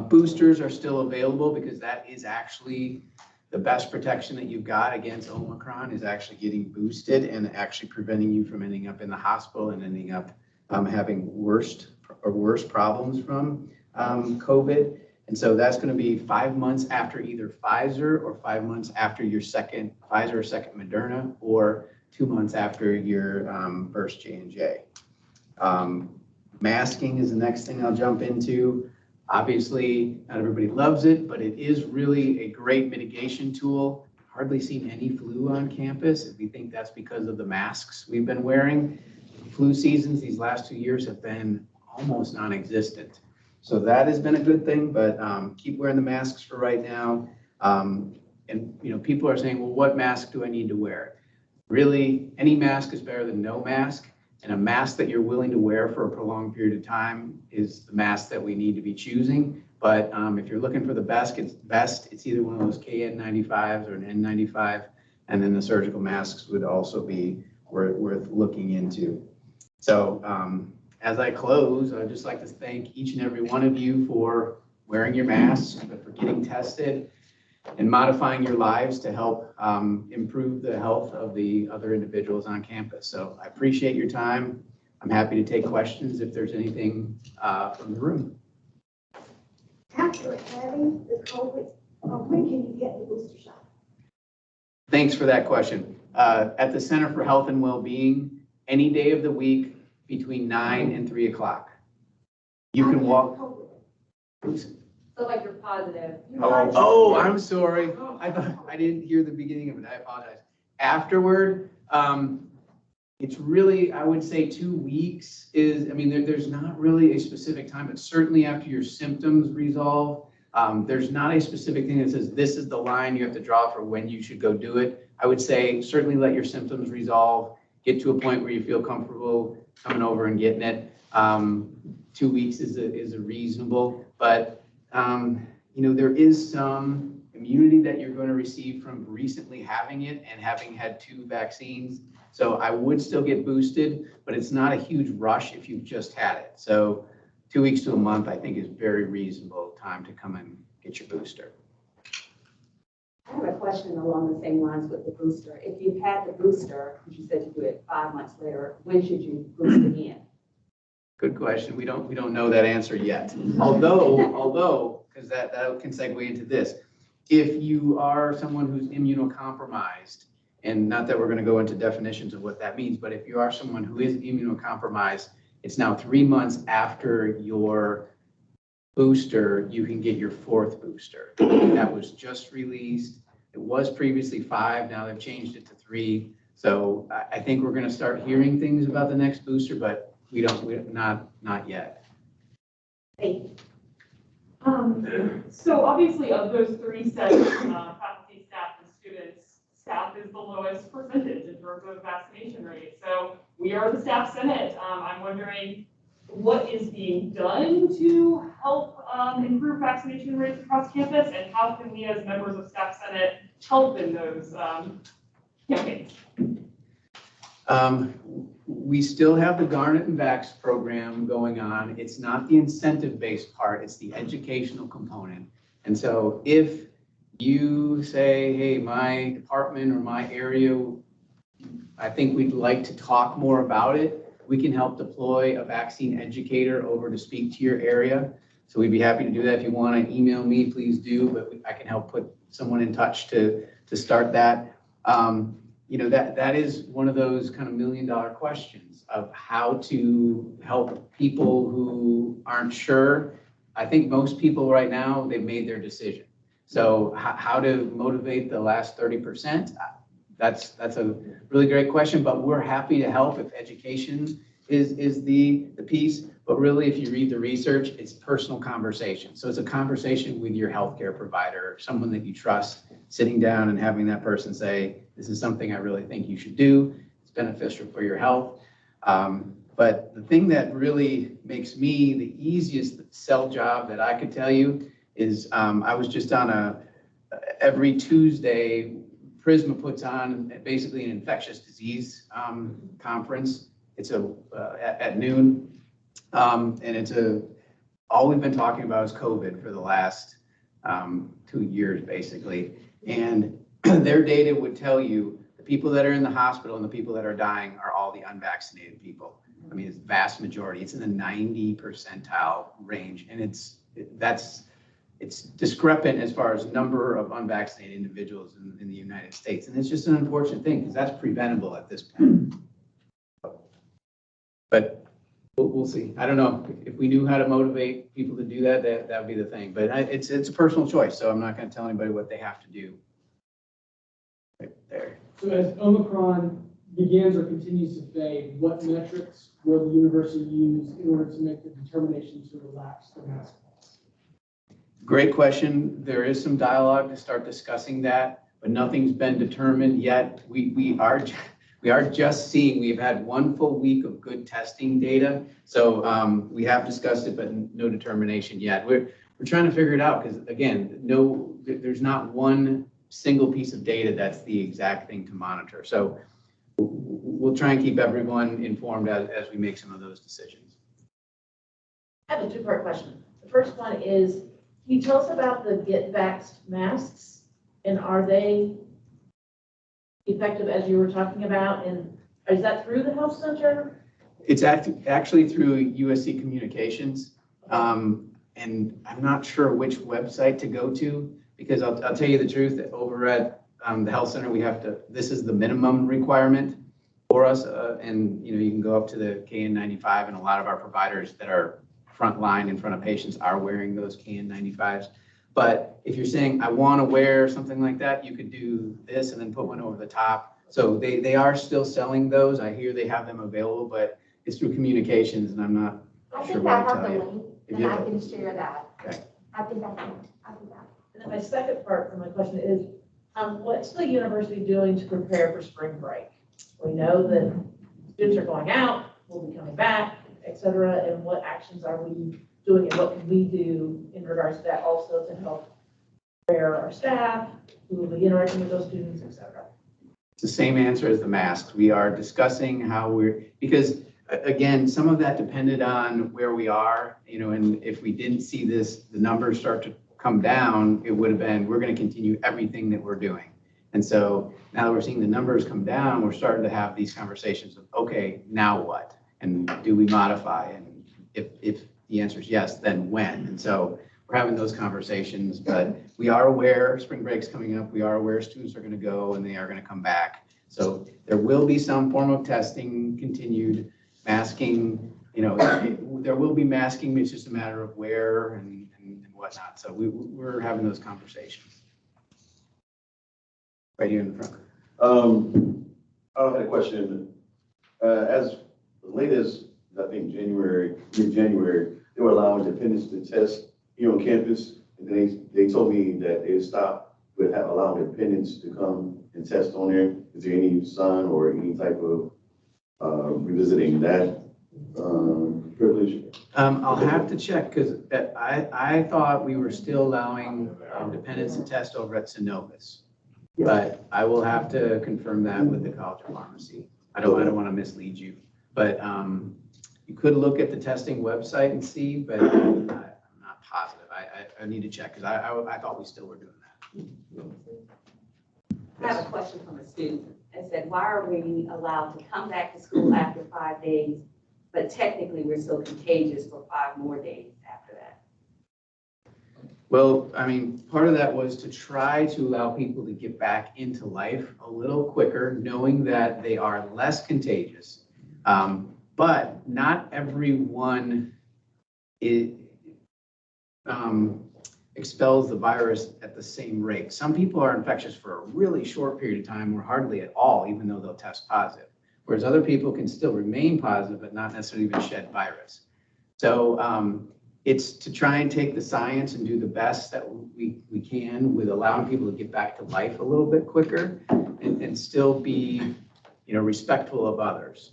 Boosters are still available because that is actually the best protection that you've got against Omicron is actually getting boosted and actually preventing you from ending up in the hospital and ending up having worse problems from COVID. And so that's going to be 5 months after either Pfizer or 5 months after your second Pfizer or second Moderna or 2 months after your first J&J. Masking is the next thing I'll jump into. Obviously, not everybody loves it, but it is really a great mitigation tool. Hardly seen any flu on campus. We think that's because of the masks we've been wearing. Flu seasons these last 2 years have been almost non-existent. So that has been a good thing, but keep wearing the masks for right now. And people are saying, well, what mask do I need to wear? Really, any mask is better than no mask. And a mask that you're willing to wear for a prolonged period of time is the mask that we need to be choosing. But if you're looking for the best, it's either one of those KN95s or an N95. And then the surgical masks would also be worth looking into. So as I close, I'd just like to thank each and every one of you for wearing your masks, for getting tested, and modifying your lives to help improve the health of the other individuals on campus. So I appreciate your time. I'm happy to take questions if there's anything from the room. After having the COVID, when can you get the booster shot? Thanks for that question. At the Center for Health and Wellbeing, any day of the week between 9 and 3 o'clock. You can walk. So like you're positive. Oh, I'm sorry. I didn't hear the beginning of it. I apologize. Afterward, it's really, I would say 2 weeks is, there's not really a specific time, but certainly after your symptoms resolve, there's not a specific thing that says this is the line you have to draw for when you should go do it. I would say certainly let your symptoms resolve, get to a point where you feel comfortable coming over and getting it. 2 weeks is a reasonable, but there is some immunity that you're going to receive from recently having it and having had 2 vaccines. So I would still get boosted, but it's not a huge rush if you've just had it. So 2 weeks to a month, I think, is very reasonable time to come and get your booster. I have a question along the same lines with the booster. If you've had the booster, because you said you do it 5 months later, when should you boost again? Good question. We don't know that answer yet. Although, because that can segue into this. If you are someone who's immunocompromised, and not that we're going to go into definitions of what that means, but if you are someone who is immunocompromised, it's now 3 months after your booster, you can get your 4th booster. That was just released. It was previously 5, now they've changed it to 3. So I think we're going to start hearing things about the next booster, but not yet. Thank you. So obviously of those 3 sets, faculty, staff, and students, staff is the lowest percentage in terms of vaccination rate. So we are the staff senate. I'm wondering what is being done to help improve vaccination rates across campus, and how can we as members of staff senate help in those campaigns? We still have the Garnet and Vax program going on. It's not the incentive-based part, it's the educational component. And so if you say, hey, my department or my area, I think we'd like to talk more about it, we can help deploy a vaccine educator over to speak to your area. So we'd be happy to do that. If you want to email me, please do, but I can help put someone in touch to start that. That is one of those kind of $1 million questions of how to help people who aren't sure. I think most people right now, they've made their decision. So how to motivate the last 30%? That's a really great question, but we're happy to help if education is the piece. But really, if you read the research, it's personal conversation. So it's a conversation with your healthcare provider, someone that you trust, sitting down and having that person say, this is something I really think you should do. It's beneficial for your health. But the thing that really makes me the easiest sell job that I could tell you is I was just on every Tuesday, Prisma puts on basically an infectious disease conference. It's at noon. And it's all we've been talking about is COVID for the last 2 years, basically. And their data would tell you the people that are in the hospital and the people that are dying are all the unvaccinated people. I mean, it's the vast majority. It's in the 90 percentile range. And it's discrepant as far as number of unvaccinated individuals in the United States. And it's just an unfortunate thing because that's preventable at this point. But we'll see. I don't know. If we knew how to motivate people to do that, that would be the thing. But it's a personal choice, so I'm not going to tell anybody what they have to do. Right there. So as Omicron begins or continues to fade, what metrics will the university use in order to make the determination to relax the mask policy? Great question. There is some dialogue to start discussing that, but nothing's been determined yet. We are just seeing, we've had 1 full week of good testing data. So we have discussed it, but no determination yet. We're trying to figure it out because again, there's not one single piece of data that's the exact thing to monitor. So we'll try and keep everyone informed as we make some of those decisions. I have a 2-part question. The first one is, can you tell us about the Get Vaxxed masks, and are they effective as you were talking about, and is that through the health center? It's actually through UofSC Communications, and I'm not sure which website to go to because I'll tell you the truth that over at the health center this is the minimum requirement for us, and you can go up to the KN95, and a lot of our providers that are front line in front of patients are wearing those KN95s. But if you're saying, I want to wear something like that, you could do this and then put one over the top. So they are still selling those. I hear they have them available, but it's through communications and I'm not sure what to tell you. And I can share that. Okay. I think I can do that. And then my second part of my question is, what's the university doing to prepare for spring break? We know that students are going out, we'll be coming back, et cetera, and what actions are we doing and what can we do in regards to that also to help prepare our staff, who will be interacting with those students, et cetera? It's the same answer as the masks. We are discussing how because again, some of that depended on where we are, and if we didn't see the numbers start to come down, it would have been, we're going to continue everything that we're doing. And so now that we're seeing the numbers come down, we're starting to have these conversations of, okay, now what? And do we modify? And if the answer is yes, then when? And so we're having those conversations, but we are aware spring break's coming up. We are aware students are going to go and they are going to come back. So there will be some form of testing continued, masking, there will be masking, but it's just a matter of where and whatnot. So we're having those conversations. Right here in the front. I had a question. As late as, I think, mid-January, they were allowing dependents to test here on campus. And then they told me that they stopped with allowing dependents to come and test on there. Is there any sign or any type of revisiting that privilege? I'll have to check because I thought we were still allowing dependents to test over at Synovus. But I will have to confirm that with the College of Pharmacy. I don't want to mislead you, but you could look at the testing website and see, but I'm not positive. I need to check because I thought we still were doing that. I have a question from a student. It said, why are we allowed to come back to school after 5 days, but technically we're still contagious for 5 more days after that? Well, I mean, part of that was to try to allow people to get back into life a little quicker, knowing that they are less contagious. But not everyone expels the virus at the same rate. Some people are infectious for a really short period of time or hardly at all, even though they'll test positive. Whereas other people can still remain positive, but not necessarily even shed virus. So it's to try and take the science and do the best that we can with allowing people to get back to life a little bit quicker and still be, respectful of others.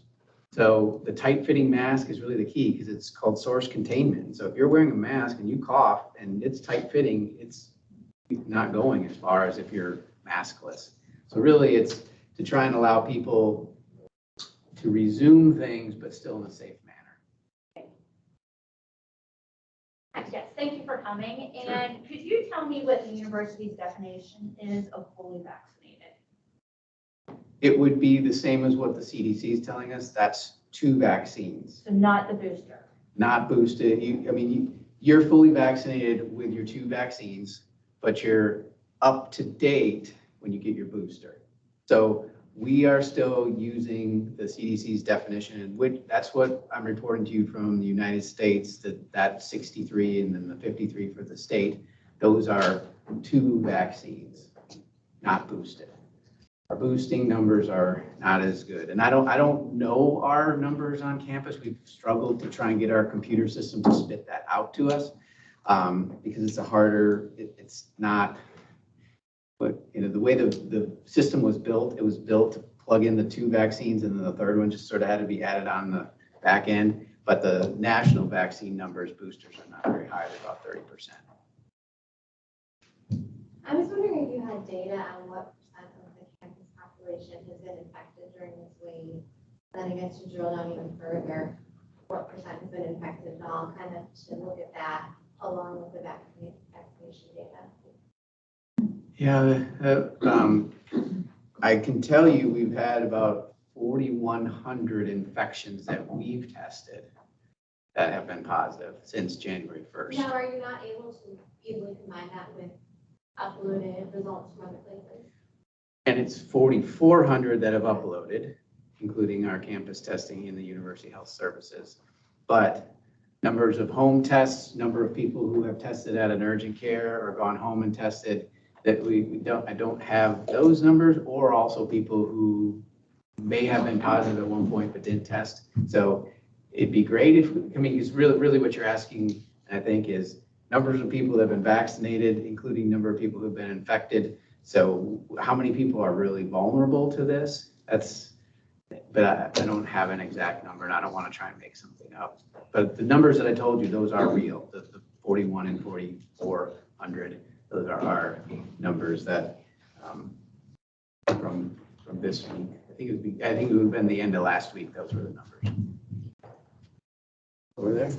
So the tight fitting mask is really the key because it's called source containment. So if you're wearing a mask and you cough and it's tight fitting, it's not going as far as if you're maskless. So really it's to try and allow people to resume things, but still in a safe manner. Yes, thank you for coming. And could you tell me what the university's definition is of fully vaccinated? It would be the same as what the CDC is telling us. That's 2 vaccines. So not the booster. Not boosted. You're fully vaccinated with your 2 vaccines, but you're up to date when you get your booster. So we are still using the CDC's definition, which that's what I'm reporting to you from the United States, that 63 and then the 53 for the state. Those are 2 vaccines, not boosted. Our boosting numbers are not as good. And I don't know our numbers on campus. We've struggled to try and get our computer system to spit that out to us because it's it's not, but the way the system was built, it was built to plug in the 2 vaccines and then the third one just sort of had to be added on the back end. But the national vaccine numbers, boosters are not very high, they're about 30%. I was wondering if you had data on what percent of the campus population has been infected during this wave. Then I guess to drill down even further, what percent has been infected and all, kind of to look at that along with the vaccination data. Yeah, I can tell you we've had about 4,100 infections that we've tested that have been positive since January 1st. Now, are you not able to easily combine that with uploaded results from other places? And it's 4,400 that have uploaded, including our campus testing in the University Health Services. But numbers of home tests, number of people who have tested at an urgent care or gone home and tested, that I don't have those numbers, or also people who may have been positive at one point but didn't test. So it'd be great if, it's really what you're asking, I think, is numbers of people that have been vaccinated, including number of people who've been infected. So how many people are really vulnerable to this? But I don't have an exact number and I don't want to try and make something up. But the numbers that I told you, those are real, the 41 and 4,400. Those are our numbers that from this week. I think it would have been the end of last week. Those were the numbers. Over there.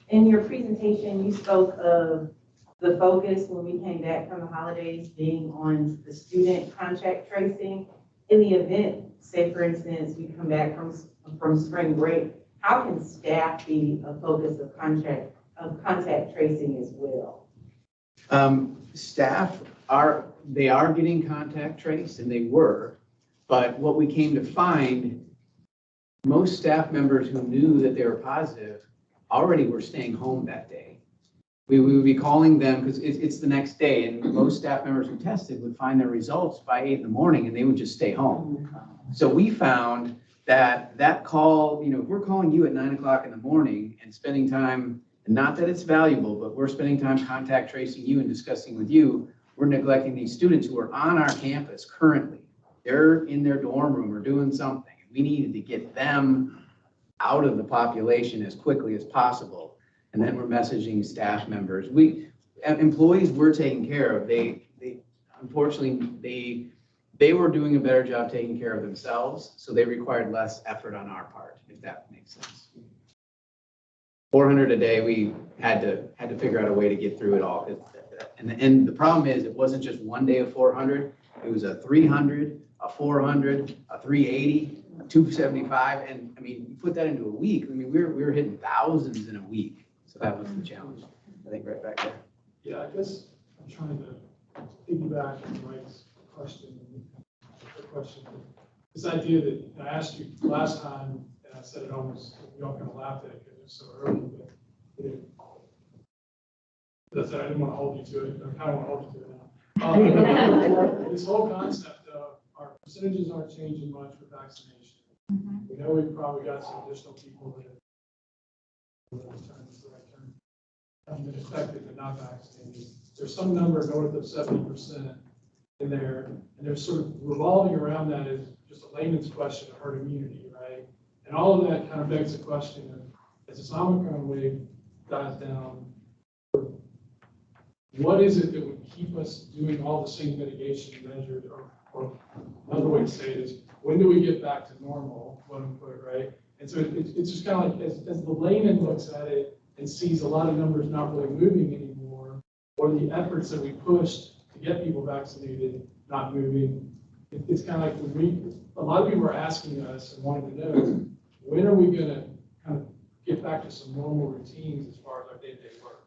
In your presentation, you spoke of the focus when we came back from the holidays being on the student contact tracing. In the event, say for instance, we come back from spring break, how can staff be a focus of contact tracing as well? Staff are getting contact traced, and they were, but what we came to find, most staff members who knew that they were positive already were staying home that day. We would be calling them because it's the next day, and most staff members who tested would find their results by 8 in the morning and they would just stay home. So we found that call, if we're calling you at 9 o'clock in the morning and spending time, and not that it's valuable, but we're spending time contact tracing you and discussing with you, we're neglecting these students who are on our campus currently. They're in their dorm room or doing something. We needed to get them out of the population as quickly as possible. And then we're messaging staff members. Employees we're taking care of, unfortunately, they were doing a better job taking care of themselves, so they required less effort on our part, if that makes sense. 400 a day, we had to figure out a way to get through it all. And the problem is, it wasn't just one day of 400, it was a 300, a 400, a 380, a 275, and you put that into a week, we were hitting thousands in a week. So that was the challenge, I think, right back there. Yeah, I guess I'm trying to piggyback on Mike's question. This idea that I asked you last time, and I said it almost, we all kind of laughed at it because it was so early, but I said I didn't want to hold you to it, but I kind of want to hold you to it now. This whole concept of our percentages aren't changing much with vaccination. We know we've probably got some additional people that have been infected but not vaccinated. There's some number north of 70% in there, and they're sort of revolving around that is just a layman's question of herd immunity, right? And all of that kind of begs the question of, as this Omicron wave dies down, what is it that would keep us doing all the same mitigation measures, or another way to say it is, when do we get back to normal, quote unquote, right? And so it's just kind of like, as the layman looks at it and sees a lot of numbers not really moving anymore, or the efforts that we pushed to get people vaccinated not moving, it's kind of like a lot of people are asking us and wanting to know, when are we going to kind of get back to some normal routines as far as our day-to-day work?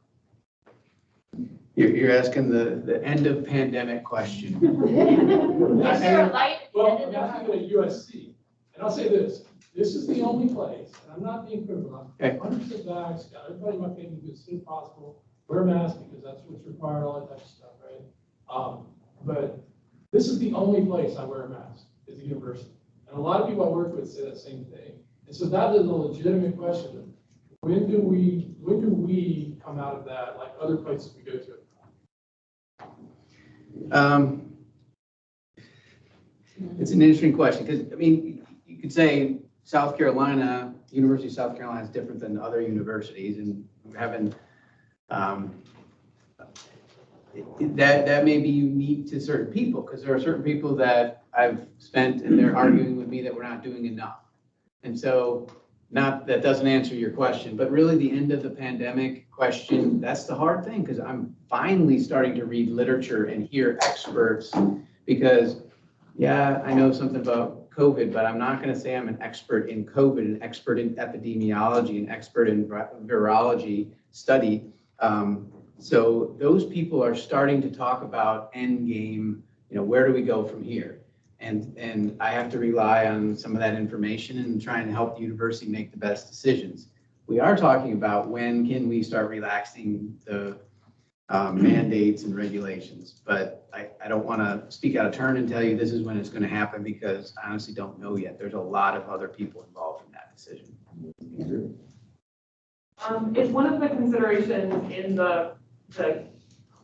You're asking the end of pandemic question. Is there a light at the Well, end of the I'm asking at USC, and I'll say this is the only place, and I'm not being critical, I'm 100% vax, got everybody in my family as soon as possible, wear a mask because that's what's required, all that type of stuff, right? But this is the only place I wear a mask, is the university. And a lot of people I work with say that same thing. And so that is a legitimate question. When do we come out of that like other places we go to? It's an interesting question because, I mean, you could say South Carolina, University of South Carolina is different than other universities, and having that may be unique to certain people, because there are certain people that I've spent and they're arguing with me that we're not doing enough. And so that doesn't answer your question, but really the end of the pandemic question, that's the hard thing, because I'm finally starting to read literature and hear experts, because yeah, I know something about COVID, but I'm not going to say I'm an expert in COVID, an expert in epidemiology, an expert in virology study. So those people are starting to talk about end game, where do we go from here? And I have to rely on some of that information and try and help the university make the best decisions. We are talking about when can we start relaxing the mandates and regulations, but I don't want to speak out of turn and tell you this is when it's going to happen, because I honestly don't know yet. There's a lot of other people involved in that decision. Is one of the considerations in the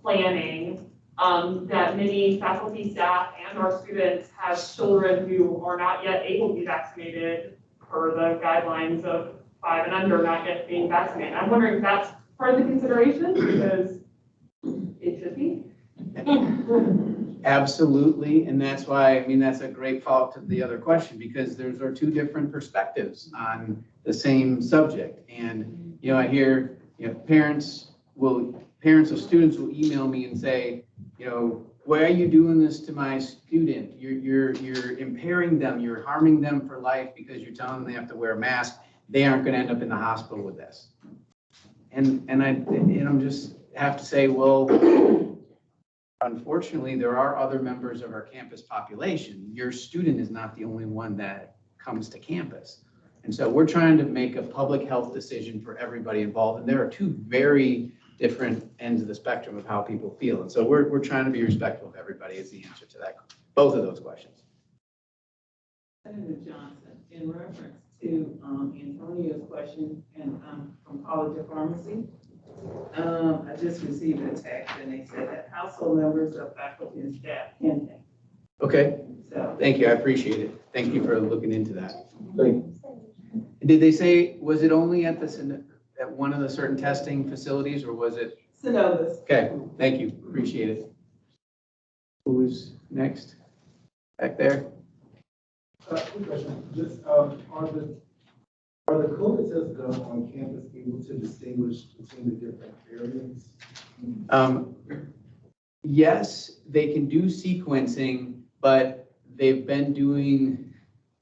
planning that many faculty, staff, and our students have children who are not yet able to be vaccinated per the guidelines of 5 and under not yet being vaccinated? I'm wondering if that's part of the consideration, because it should be. Absolutely, and that's why, that's a great follow-up to the other question, because those are two different perspectives on the same subject. And, I hear, parents of students will email me and say, why are you doing this to my student? You're impairing them, you're harming them for life because you're telling them they have to wear a mask. They aren't going to end up in the hospital with this. And I'm just have to say, well, unfortunately, there are other members of our campus population. Your student is not the only one that comes to campus. And so we're trying to make a public health decision for everybody involved. And there are two very different ends of the spectrum of how people feel. And so we're trying to be respectful of everybody is the answer to that, both of those questions. Senator Johnson, in reference to Antonio's question and from College of Pharmacy, I just received a text and they said that household members of faculty and staff can take. Okay, So thank you, I appreciate it. Thank you for looking into that. Did they say, was it only at one of the certain testing facilities, or was it? Synovus. Okay, thank you, appreciate it. Who's next? Back there? Quick question, just, are the COVID tests done on campus able to distinguish between the different variants? Yes, they can do sequencing, but they've been doing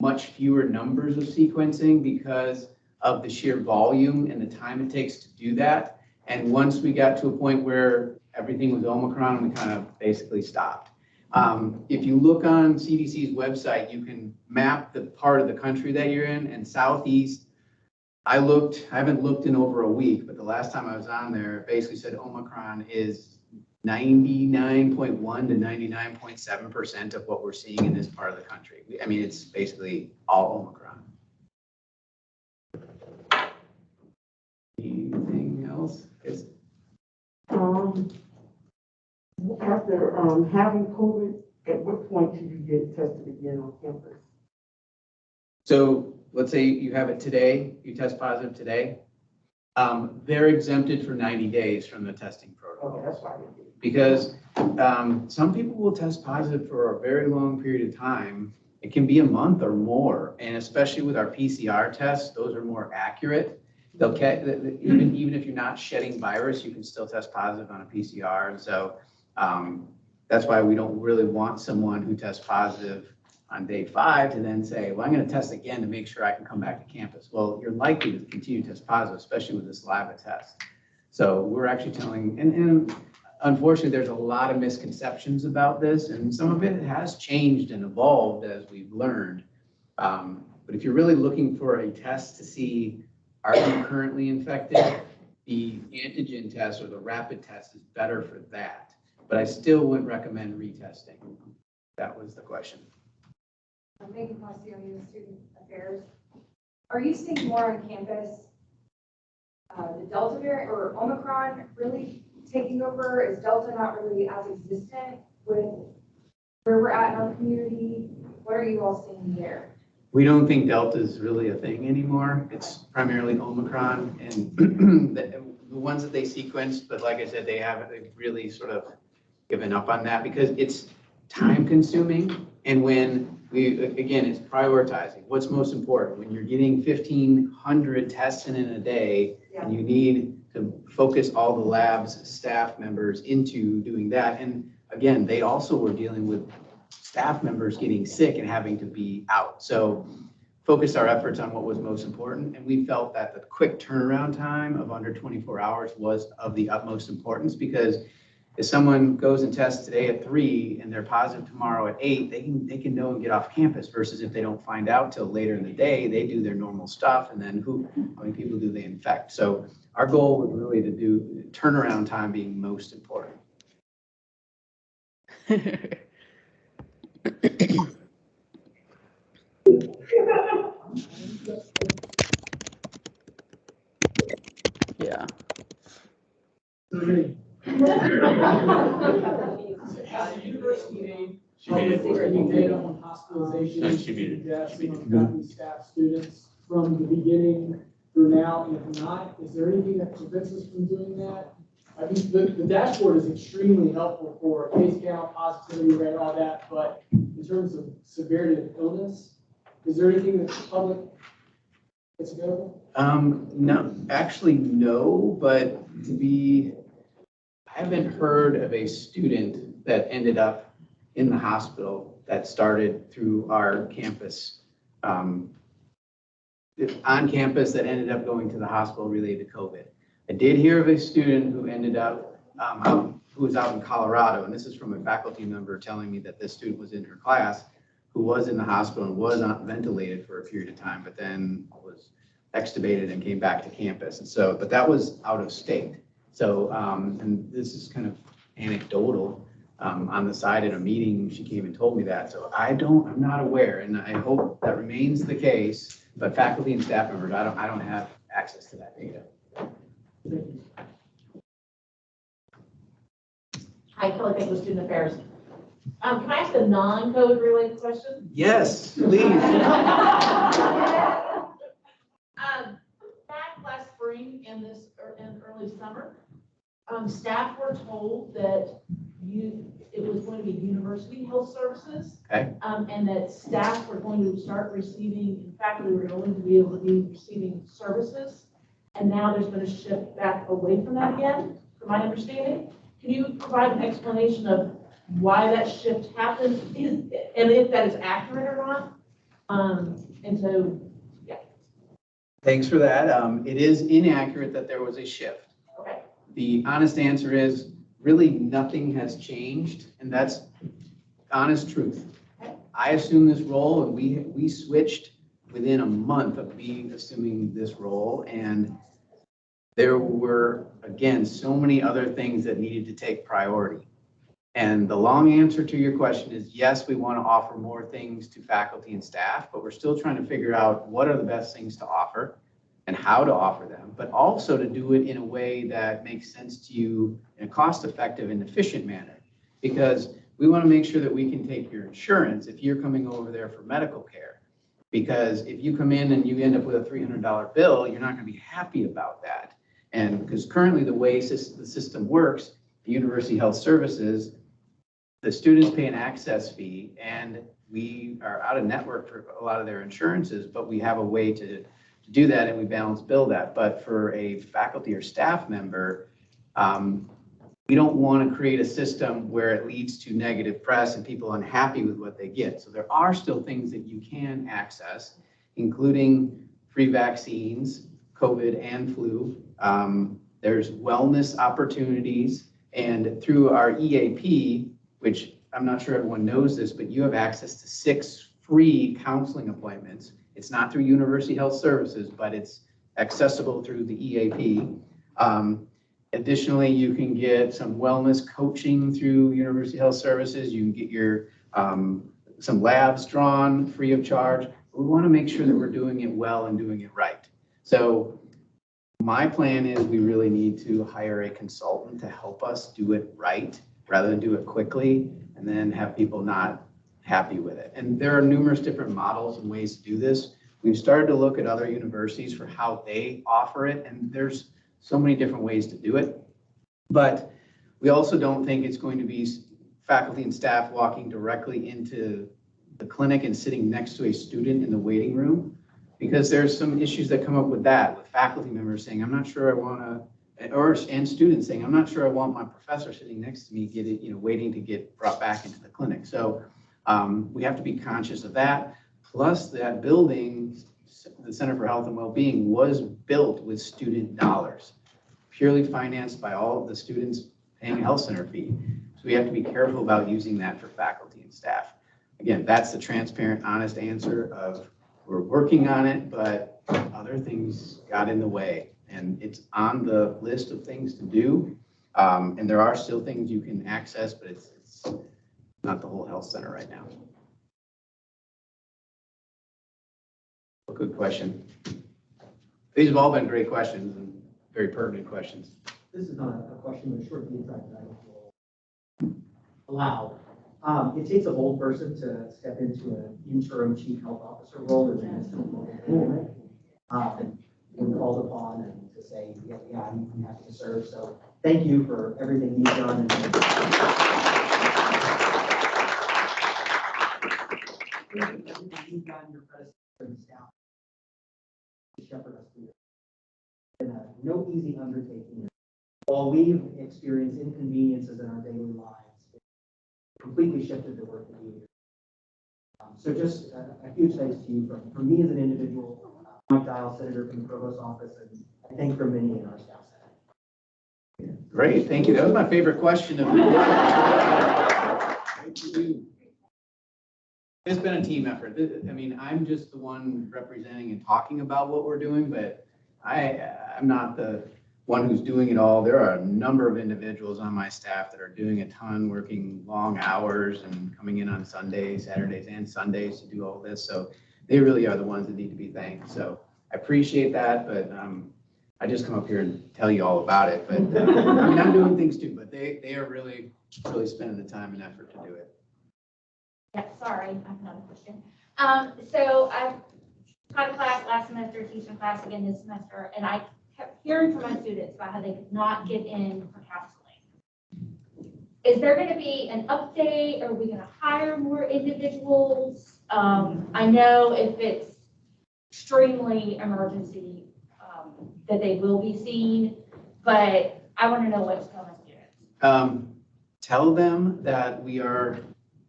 much fewer numbers of sequencing because of the sheer volume and the time it takes to do that. And once we got to a point where everything was Omicron, we kind of basically stopped. If you look on CDC's website, you can map the part of the country that you're in, and Southeast, I haven't looked in over a week, but the last time I was on there, it basically said Omicron is 99.1 to 99.7% of what we're seeing in this part of the country. It's basically all Omicron. Anything else? After having COVID, at what point should you get tested again on campus? So let's say you have it today, you test positive today. They're exempted for 90 days from the testing protocol. Okay, that's fine. Because some people will test positive for a very long period of time. It can be a month or more, and especially with our PCR tests, those are more accurate. They'll even if you're not shedding virus, you can still test positive on a PCR. And so that's why we don't really want someone who tests positive on day 5 to then say, well, I'm going to test again to make sure I can come back to campus. Well, you're likely to continue to test positive, especially with the saliva test. So we're actually telling, and unfortunately, there's a lot of misconceptions about this, and some of it has changed and evolved as we've learned. But if you're really looking for a test to see, are you currently infected? The antigen test or the rapid test is better for that. But I still wouldn't recommend retesting. That was the question. Megan Passioni, Student Affairs. Are you seeing more on campus, the Delta variant or Omicron really taking over? Is Delta not really as existent with where we're at in our community? What are you all seeing there? We don't think Delta is really a thing anymore. It's primarily Omicron and the ones that they sequenced, but like I said, they've really sort of given up on that because it's time consuming. And when again, it's prioritizing. What's most important? When you're getting 1,500 tests in a day, and you need to focus all the lab's staff members into doing that. And again, they also were dealing with staff members getting sick and having to be out. So focused our efforts on what was most important. And we felt that the quick turnaround time of under 24 hours was of the utmost importance because if someone goes and tests today at 3 and they're positive tomorrow at 8, they can know and get off campus versus if they don't find out till later in the day, they do their normal stuff and then how many people do they infect? So our goal was really to do turnaround time being most important. Yeah. Has the university made any data on hospitalizations, deaths among faculty, staff, students from the beginning through now? And if not, is there anything that prevents us from doing that? I mean, the dashboard is extremely helpful for case count, positivity rate, all that, but in terms of severity of illness, is there anything that the public gets available? No, actually no, but I haven't heard of a student that ended up in the hospital that started through our campus, on campus that ended up going to the hospital related to COVID. I did hear of a student who ended up, who was out in Colorado, and this is from a faculty member telling me that this student was in her class who was in the hospital and was ventilated for a period of time, but then was extubated and came back to campus. And so, but that was out of state. So, and this is kind of anecdotal. On the side at a meeting, she came and told me that. So I'm not aware, and I hope that remains the case. But faculty and staff members, I don't have access to that data. Hi, Kelly Baker, Student Affairs. Can I ask a non-code related question? Yes, please. Back last spring and in early summer, staff were told that it was going to be university health services. Okay. And that staff were going to start receiving, and faculty were going to be able to be receiving services. And now there's been a shift back away from that again, from my understanding. Can you provide an explanation of why that shift happened, and if that is accurate or not? And so, yeah. Thanks for that. It is inaccurate that there was a shift. Okay. The honest answer is really nothing has changed, and that's honest truth. I assumed this role, and we switched within a month of me assuming this role, and there were, again, so many other things that needed to take priority. And the long answer to your question is yes, we want to offer more things to faculty and staff, but we're still trying to figure out what are the best things to offer and how to offer them, but also to do it in a way that makes sense to you in a cost-effective and efficient manner. Because we want to make sure that we can take your insurance if you're coming over there for medical care. Because if you come in and you end up with a $300 bill, you're not going to be happy about that. And because currently the way the system works, the University Health Services, the students pay an access fee, and we are out of network for a lot of their insurances, but we have a way to do that, and we balance bill that. But for a faculty or staff member, we don't want to create a system where it leads to negative press and people unhappy with what they get. So there are still things that you can access, including free vaccines, COVID and flu. There's wellness opportunities, and through our EAP, which I'm not sure everyone knows this, but you have access to 6 free counseling appointments. It's not through University Health Services, but it's accessible through the EAP. Additionally, you can get some wellness coaching through University Health Services. You can get your some labs drawn free of charge. We want to make sure that we're doing it well and doing it right. So my plan is we really need to hire a consultant to help us do it right rather than do it quickly and then have people not happy with it. And there are numerous different models and ways to do this. We've started to look at other universities for how they offer it, and there's so many different ways to do it. But we also don't think it's going to be faculty and staff walking directly into the clinic and sitting next to a student in the waiting room, because there's some issues that come up with that, with faculty members saying, I'm not sure I want to, and students saying, I'm not sure I want my professor sitting next to me waiting to get brought back into the clinic. So we have to be conscious of that. Plus that building, the Center for Health and Wellbeing, was built with student dollars, purely financed by all of the students paying a health center fee. So we have to be careful about using that for faculty and staff. Again, that's the transparent, honest answer of we're working on it, but other things got in the way. And it's on the list of things to do. And there are still things you can access, but it's not the whole health center right now. Good question. These have all been great questions and very pertinent questions. This is not a question, but a short feedback that I will allow. It takes a bold person to step into an interim chief health officer role in the midst of a global pandemic. When called upon and to say, yeah, I'm happy to serve. So thank you for everything you've done. And everything you've done, your predecessor and staff to shepherd us through. It's been no easy undertaking. While we've experienced inconveniences in our daily lives, it completely shifted the work that we do. So just a huge thanks to you from me as an individual, Mike Dial, Senator from the Provost's office, and I think from many in our staff senate. Great, thank you. That was my favorite question of the day. It's been a team effort. I mean, I'm just the one representing and talking about what we're doing, but I'm not the one who's doing it all. There are a number of individuals on my staff that are doing a ton, working long hours and coming in on Sundays, Saturdays, and Sundays to do all this. So they really are the ones that need to be thanked. So I appreciate that, but I just come up here and tell you all about it. But I mean, I'm doing things too, but they are really spending the time and effort to do it. Yeah, sorry, I have another question. So I've taught a class last semester, teaching a class again this semester, and I kept hearing from my students about how they could not get in for counseling. Is there going to be an update? Are we going to hire more individuals? I know if it's extremely emergency, that they will be seen, but I want to know what's going on. Tell them that we are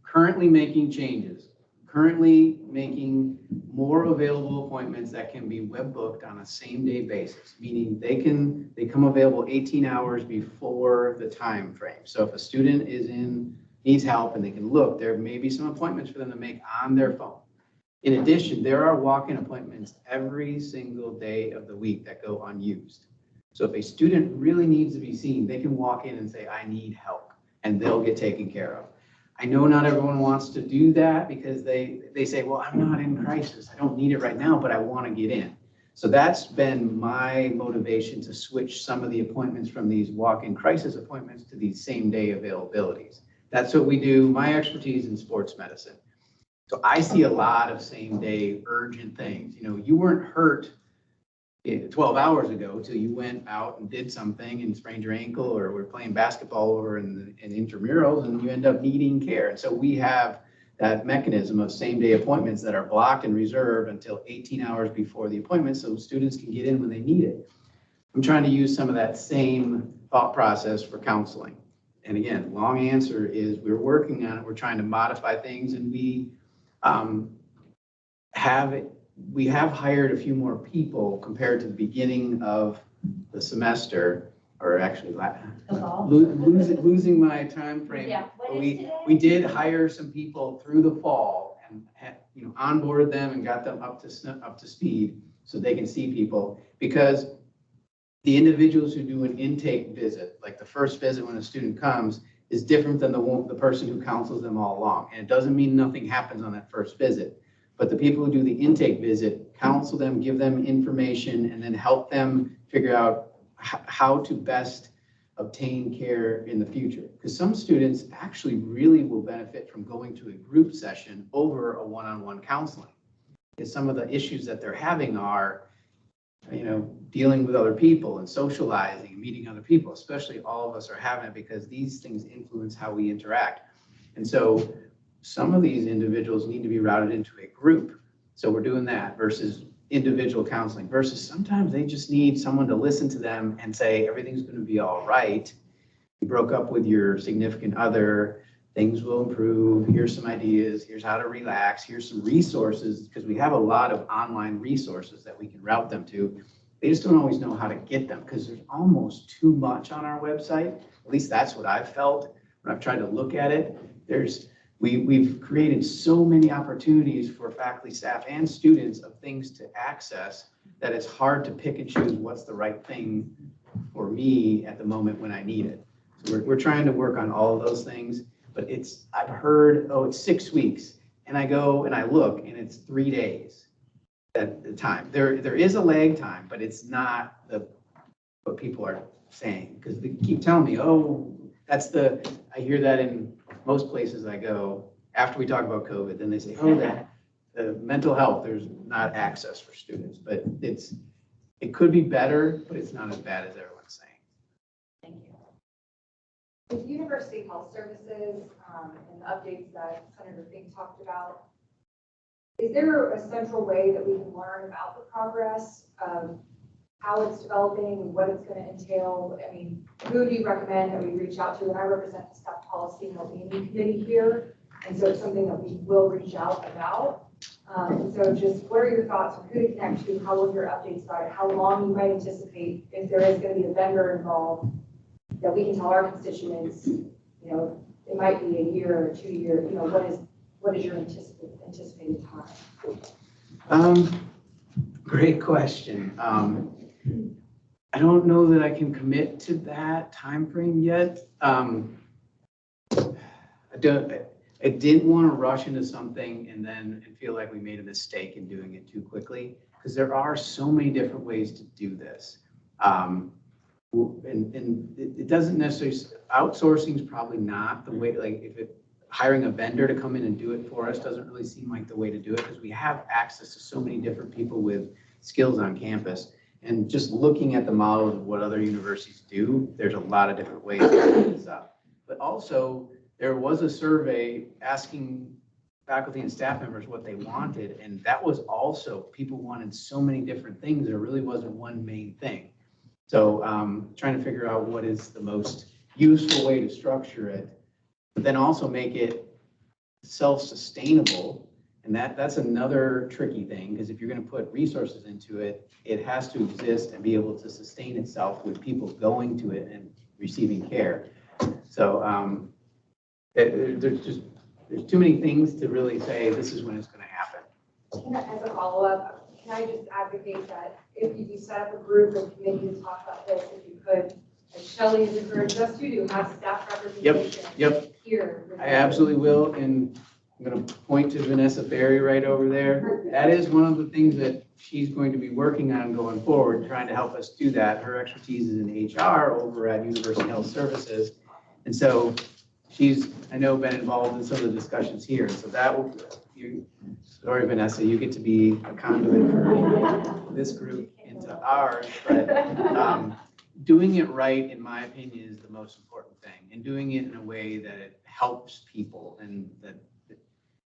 currently making changes, currently making more available appointments that can be web booked on a same day basis, meaning they come available 18 hours before the time frame. So if a student needs help and they can look, there may be some appointments for them to make on their phone. In addition, there are walk-in appointments every single day of the week that go unused. So if a student really needs to be seen, they can walk in and say, I need help, and they'll get taken care of. I know not everyone wants to do that because they say, well, I'm not in crisis. I don't need it right now, but I want to get in. So that's been my motivation to switch some of the appointments from these walk-in crisis appointments to these same-day availabilities. That's what we do. My expertise in sports medicine. So I see a lot of same day urgent things. You know, you weren't hurt 12 hours ago till you went out and did something and sprained your ankle, or were playing basketball over in intramurals and you end up needing care. And so we have that mechanism of same day appointments that are blocked and reserved until 18 hours before the appointment so students can get in when they need it. I'm trying to use some of that same thought process for counseling. And again, long answer is we're working on it. We're trying to modify things, and we have hired a few more people compared to the beginning of the semester, or actually losing my time frame. Yeah, what is today? We did hire some people through the fall and had, onboarded them and got them up to speed so they can see people, because the individuals who do an intake visit, like the first visit when a student comes, is different than the person who counsels them all along. And it doesn't mean nothing happens on that first visit, but the people who do the intake visit counsel them, give them information, and then help them figure out how to best obtain care in the future. Because some students actually really will benefit from going to a group session over a one-on-one counseling. Because some of the issues that they're having are, dealing with other people and socializing and meeting other people, especially all of us are having it because these things influence how we interact. And so some of these individuals need to be routed into a group. So we're doing that versus individual counseling, versus sometimes they just need someone to listen to them and say, everything's going to be all right. You broke up with your significant other, things will improve. Here's some ideas. Here's how to relax. Here's some resources, because we have a lot of online resources that we can route them to. They just don't always know how to get them because there's almost too much on our website. At least that's what I've felt when I've tried to look at it. We've created so many opportunities for faculty, staff, and students of things to access that it's hard to pick and choose what's the right thing for me at the moment when I need it. So we're trying to work on all of those things, but I've heard, it's 6 weeks, and I go and I look and it's 3 days at the time. There is a lag time, but it's not what people are saying, because they keep telling me, I hear that in most places I go after we talk about COVID, then they say, that the mental health, there's not access for students, but it could be better, but it's not as bad as everyone's saying. Thank you. With University Health Services and the updates that Senator Fink talked about, is there a central way that we can learn about the progress of how it's developing and what it's going to entail? I mean, who do you recommend that we reach out to? And I represent the staff policy and well-being committee here, and so it's something that we will reach out about. And so just what are your thoughts on who to connect to, how will your updates about it, how long you might anticipate if there is going to be a vendor involved, that we can tell our constituents, it might be a year or 2 years, what is your anticipated time? Great question. I don't know that I can commit to that time frame yet. I didn't want to rush into something and feel like we made a mistake in doing it too quickly, because there are so many different ways to do this. And it doesn't necessarily, outsourcing is probably not the way, hiring a vendor to come in and do it for us doesn't really seem like the way to do it, because we have access to so many different people with skills on campus. And just looking at the models of what other universities do, there's a lot of different ways to set this up. But also, there was a survey asking faculty and staff members what they wanted, and that was also, people wanted so many different things, there really wasn't one main thing. So trying to figure out what is the most useful way to structure it, but then also make it self-sustainable. And that's another tricky thing, because if you're going to put resources into it, it has to exist and be able to sustain itself with people going to it and receiving care. So there's too many things to really say this is when it's going to happen. As a follow-up, can I just advocate that if you do set up a group or committee to talk about this, if you could, as Shelley has encouraged us to do, have staff representation here. I absolutely will, and I'm going to point to Vanessa Berry right over there. That is one of the things that she's going to be working on going forward, trying to help us do that. Her expertise is in HR over at University Health Services. And so she's, I know, been involved in some of the discussions here. And so that will, sorry, Vanessa, you get to be a conduit for this group into ours, but doing it right, in my opinion, is the most important thing, and doing it in a way that it helps people and that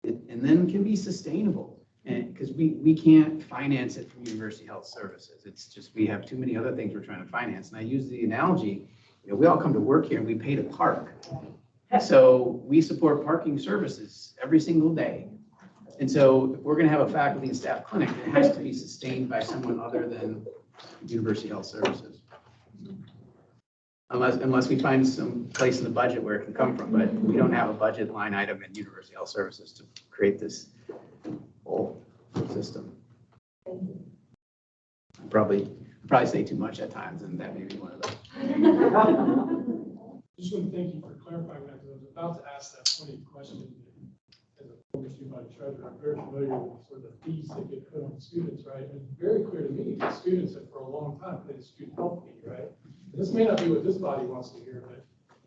and then can be sustainable. And because we can't finance it from University Health Services. It's just, we have too many other things we're trying to finance. And I use the analogy, we all come to work here and we pay to park. So we support parking services every single day. And so if we're going to have a faculty and staff clinic, it has to be sustained by someone other than University Health Services. Unless we find some place in the budget where it can come from, but we don't have a budget line item in University Health Services to create this whole system. I probably say too much at times, and that may be one of those. Just want to thank you for clarifying that, because I was about to ask that funny question. As a former student body treasurer, I'm very familiar with sort of the fees that get put on students, right? And it's very clear to me that students have for a long time paid a student health fee, right? And this may not be what this body wants to hear,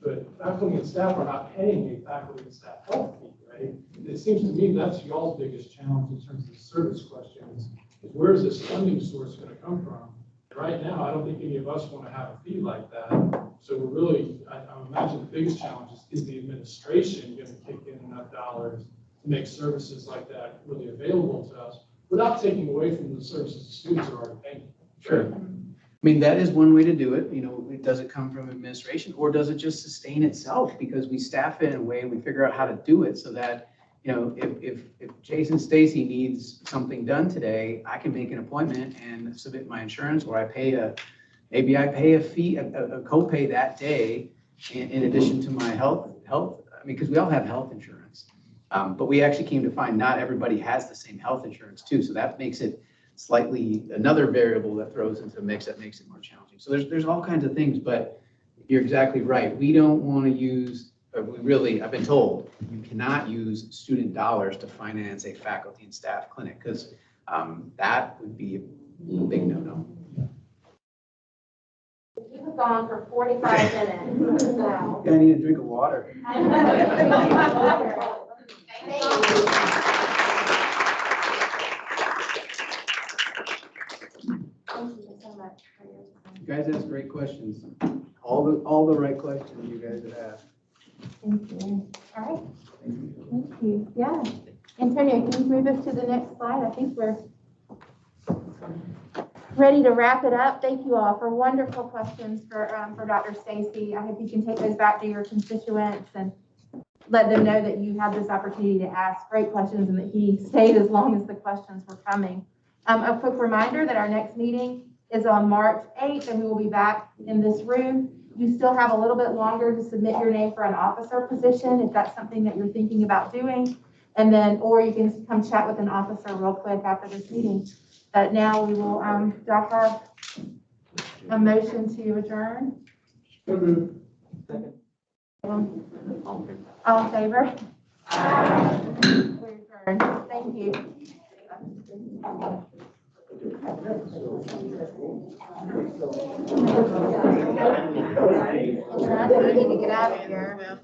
but faculty and staff are not paying a faculty and staff health fee, right? It seems to me that's y'all's biggest challenge in terms of the service question is where's this funding source going to come from? Right now, I don't think any of us want to have a fee like that. So we're really, I imagine the biggest challenge is the administration going to kick in enough dollars to make services like that really available to us without taking away from the services the students are already paying. Sure. I mean, that is one way to do it. Does it come from administration, or does it just sustain itself because we staff it in a way, we figure out how to do it so that, if Jason Stacy needs something done today, I can make an appointment and submit my insurance, or maybe I pay a fee, a copay that day in addition to my health. I mean, because we all have health insurance, but we actually came to find not everybody has the same health insurance too. So that makes it slightly another variable that throws into the mix that makes it more challenging. So there's all kinds of things, but you're exactly right. We don't want to use, I've been told, you cannot use student dollars to finance a faculty and staff clinic, because that would be a big no-no. You have gone for 45 minutes now. I need a drink of water. Thank you. Thank you so much for your time. You guys ask great questions. All the right questions you guys have asked. Thank you. All right. Thank you. Yeah. Antonio, can you move us to the next slide? I think we're ready to wrap it up. Thank you all for wonderful questions for Dr. Stacy. I hope you can take those back to your constituents and let them know that you had this opportunity to ask great questions and that he stayed as long as the questions were coming. A quick reminder that our next meeting is on March 8th, and we will be back in this room. You still have a little bit longer to submit your name for an officer position if that's something that you're thinking about doing. And then, or you can come chat with an officer real quick after this meeting. But now we will, do I have a motion to adjourn? All in favor? We're adjourned. Thank you. We need to get out of here.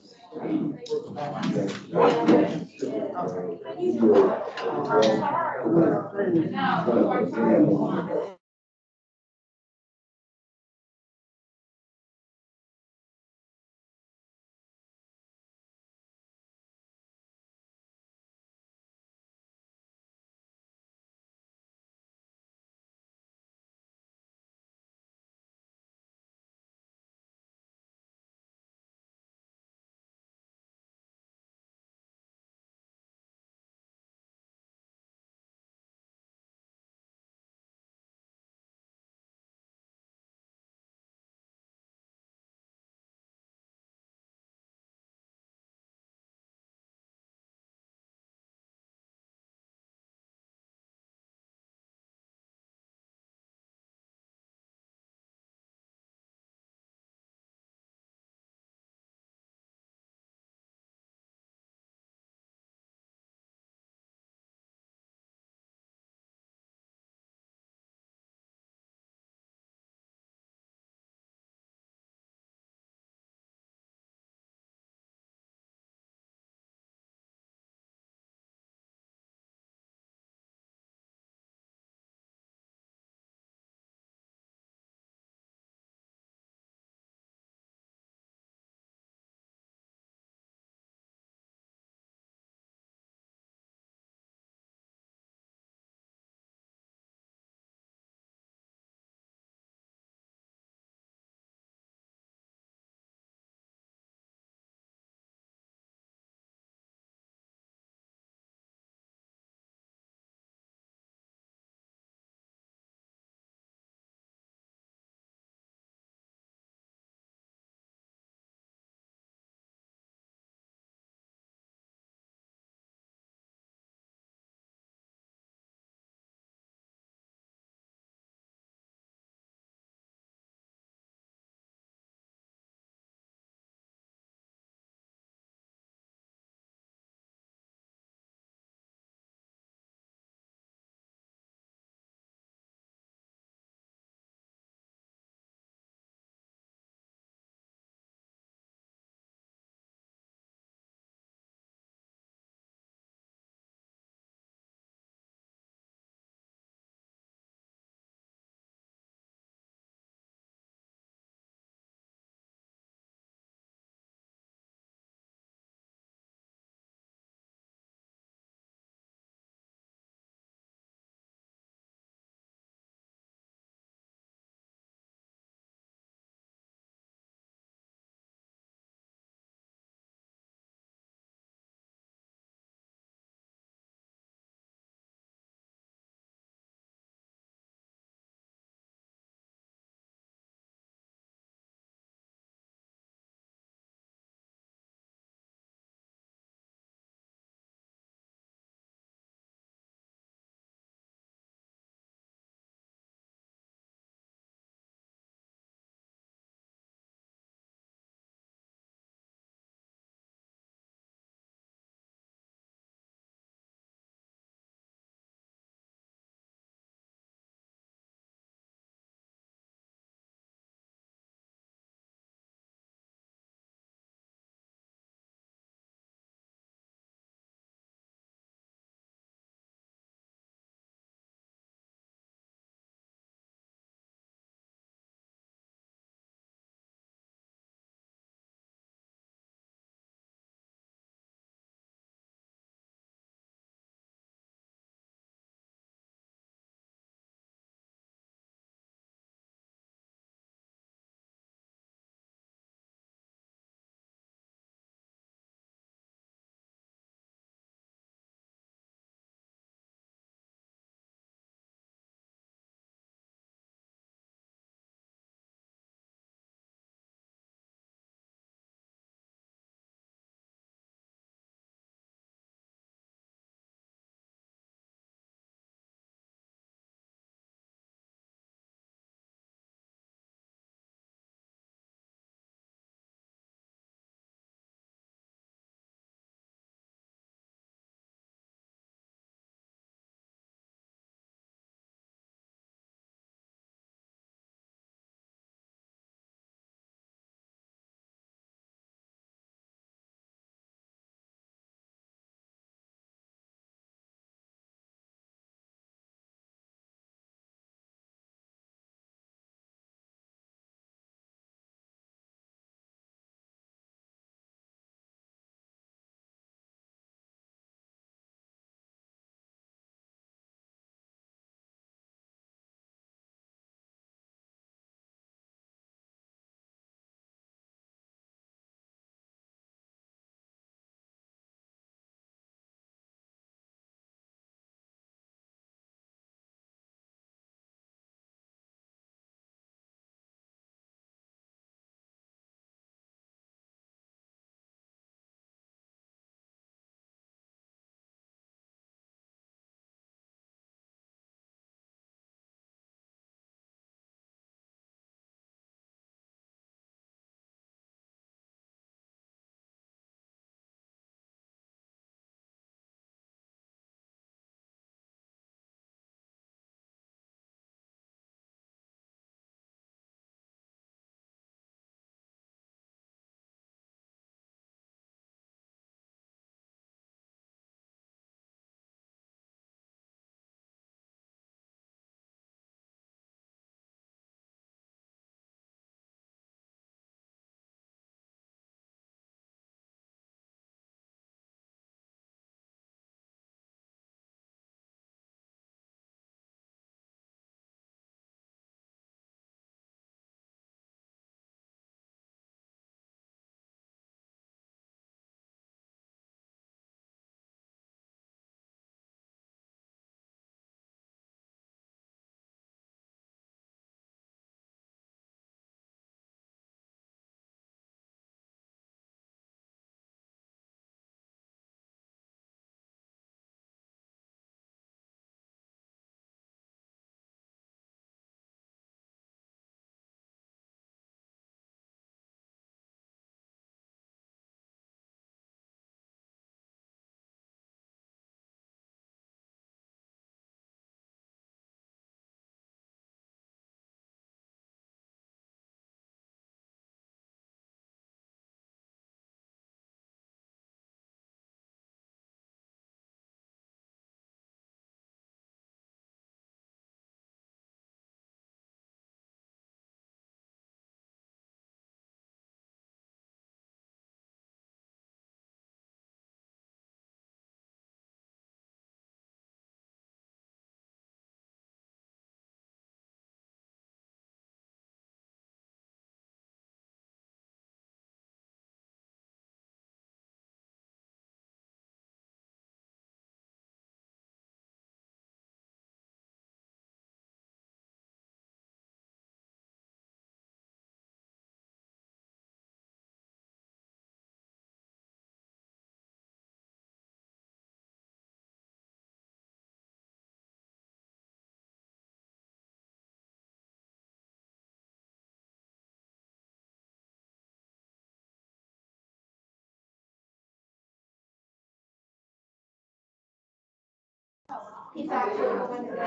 He's actually the one that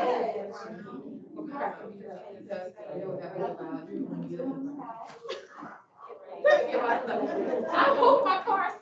I hope I'm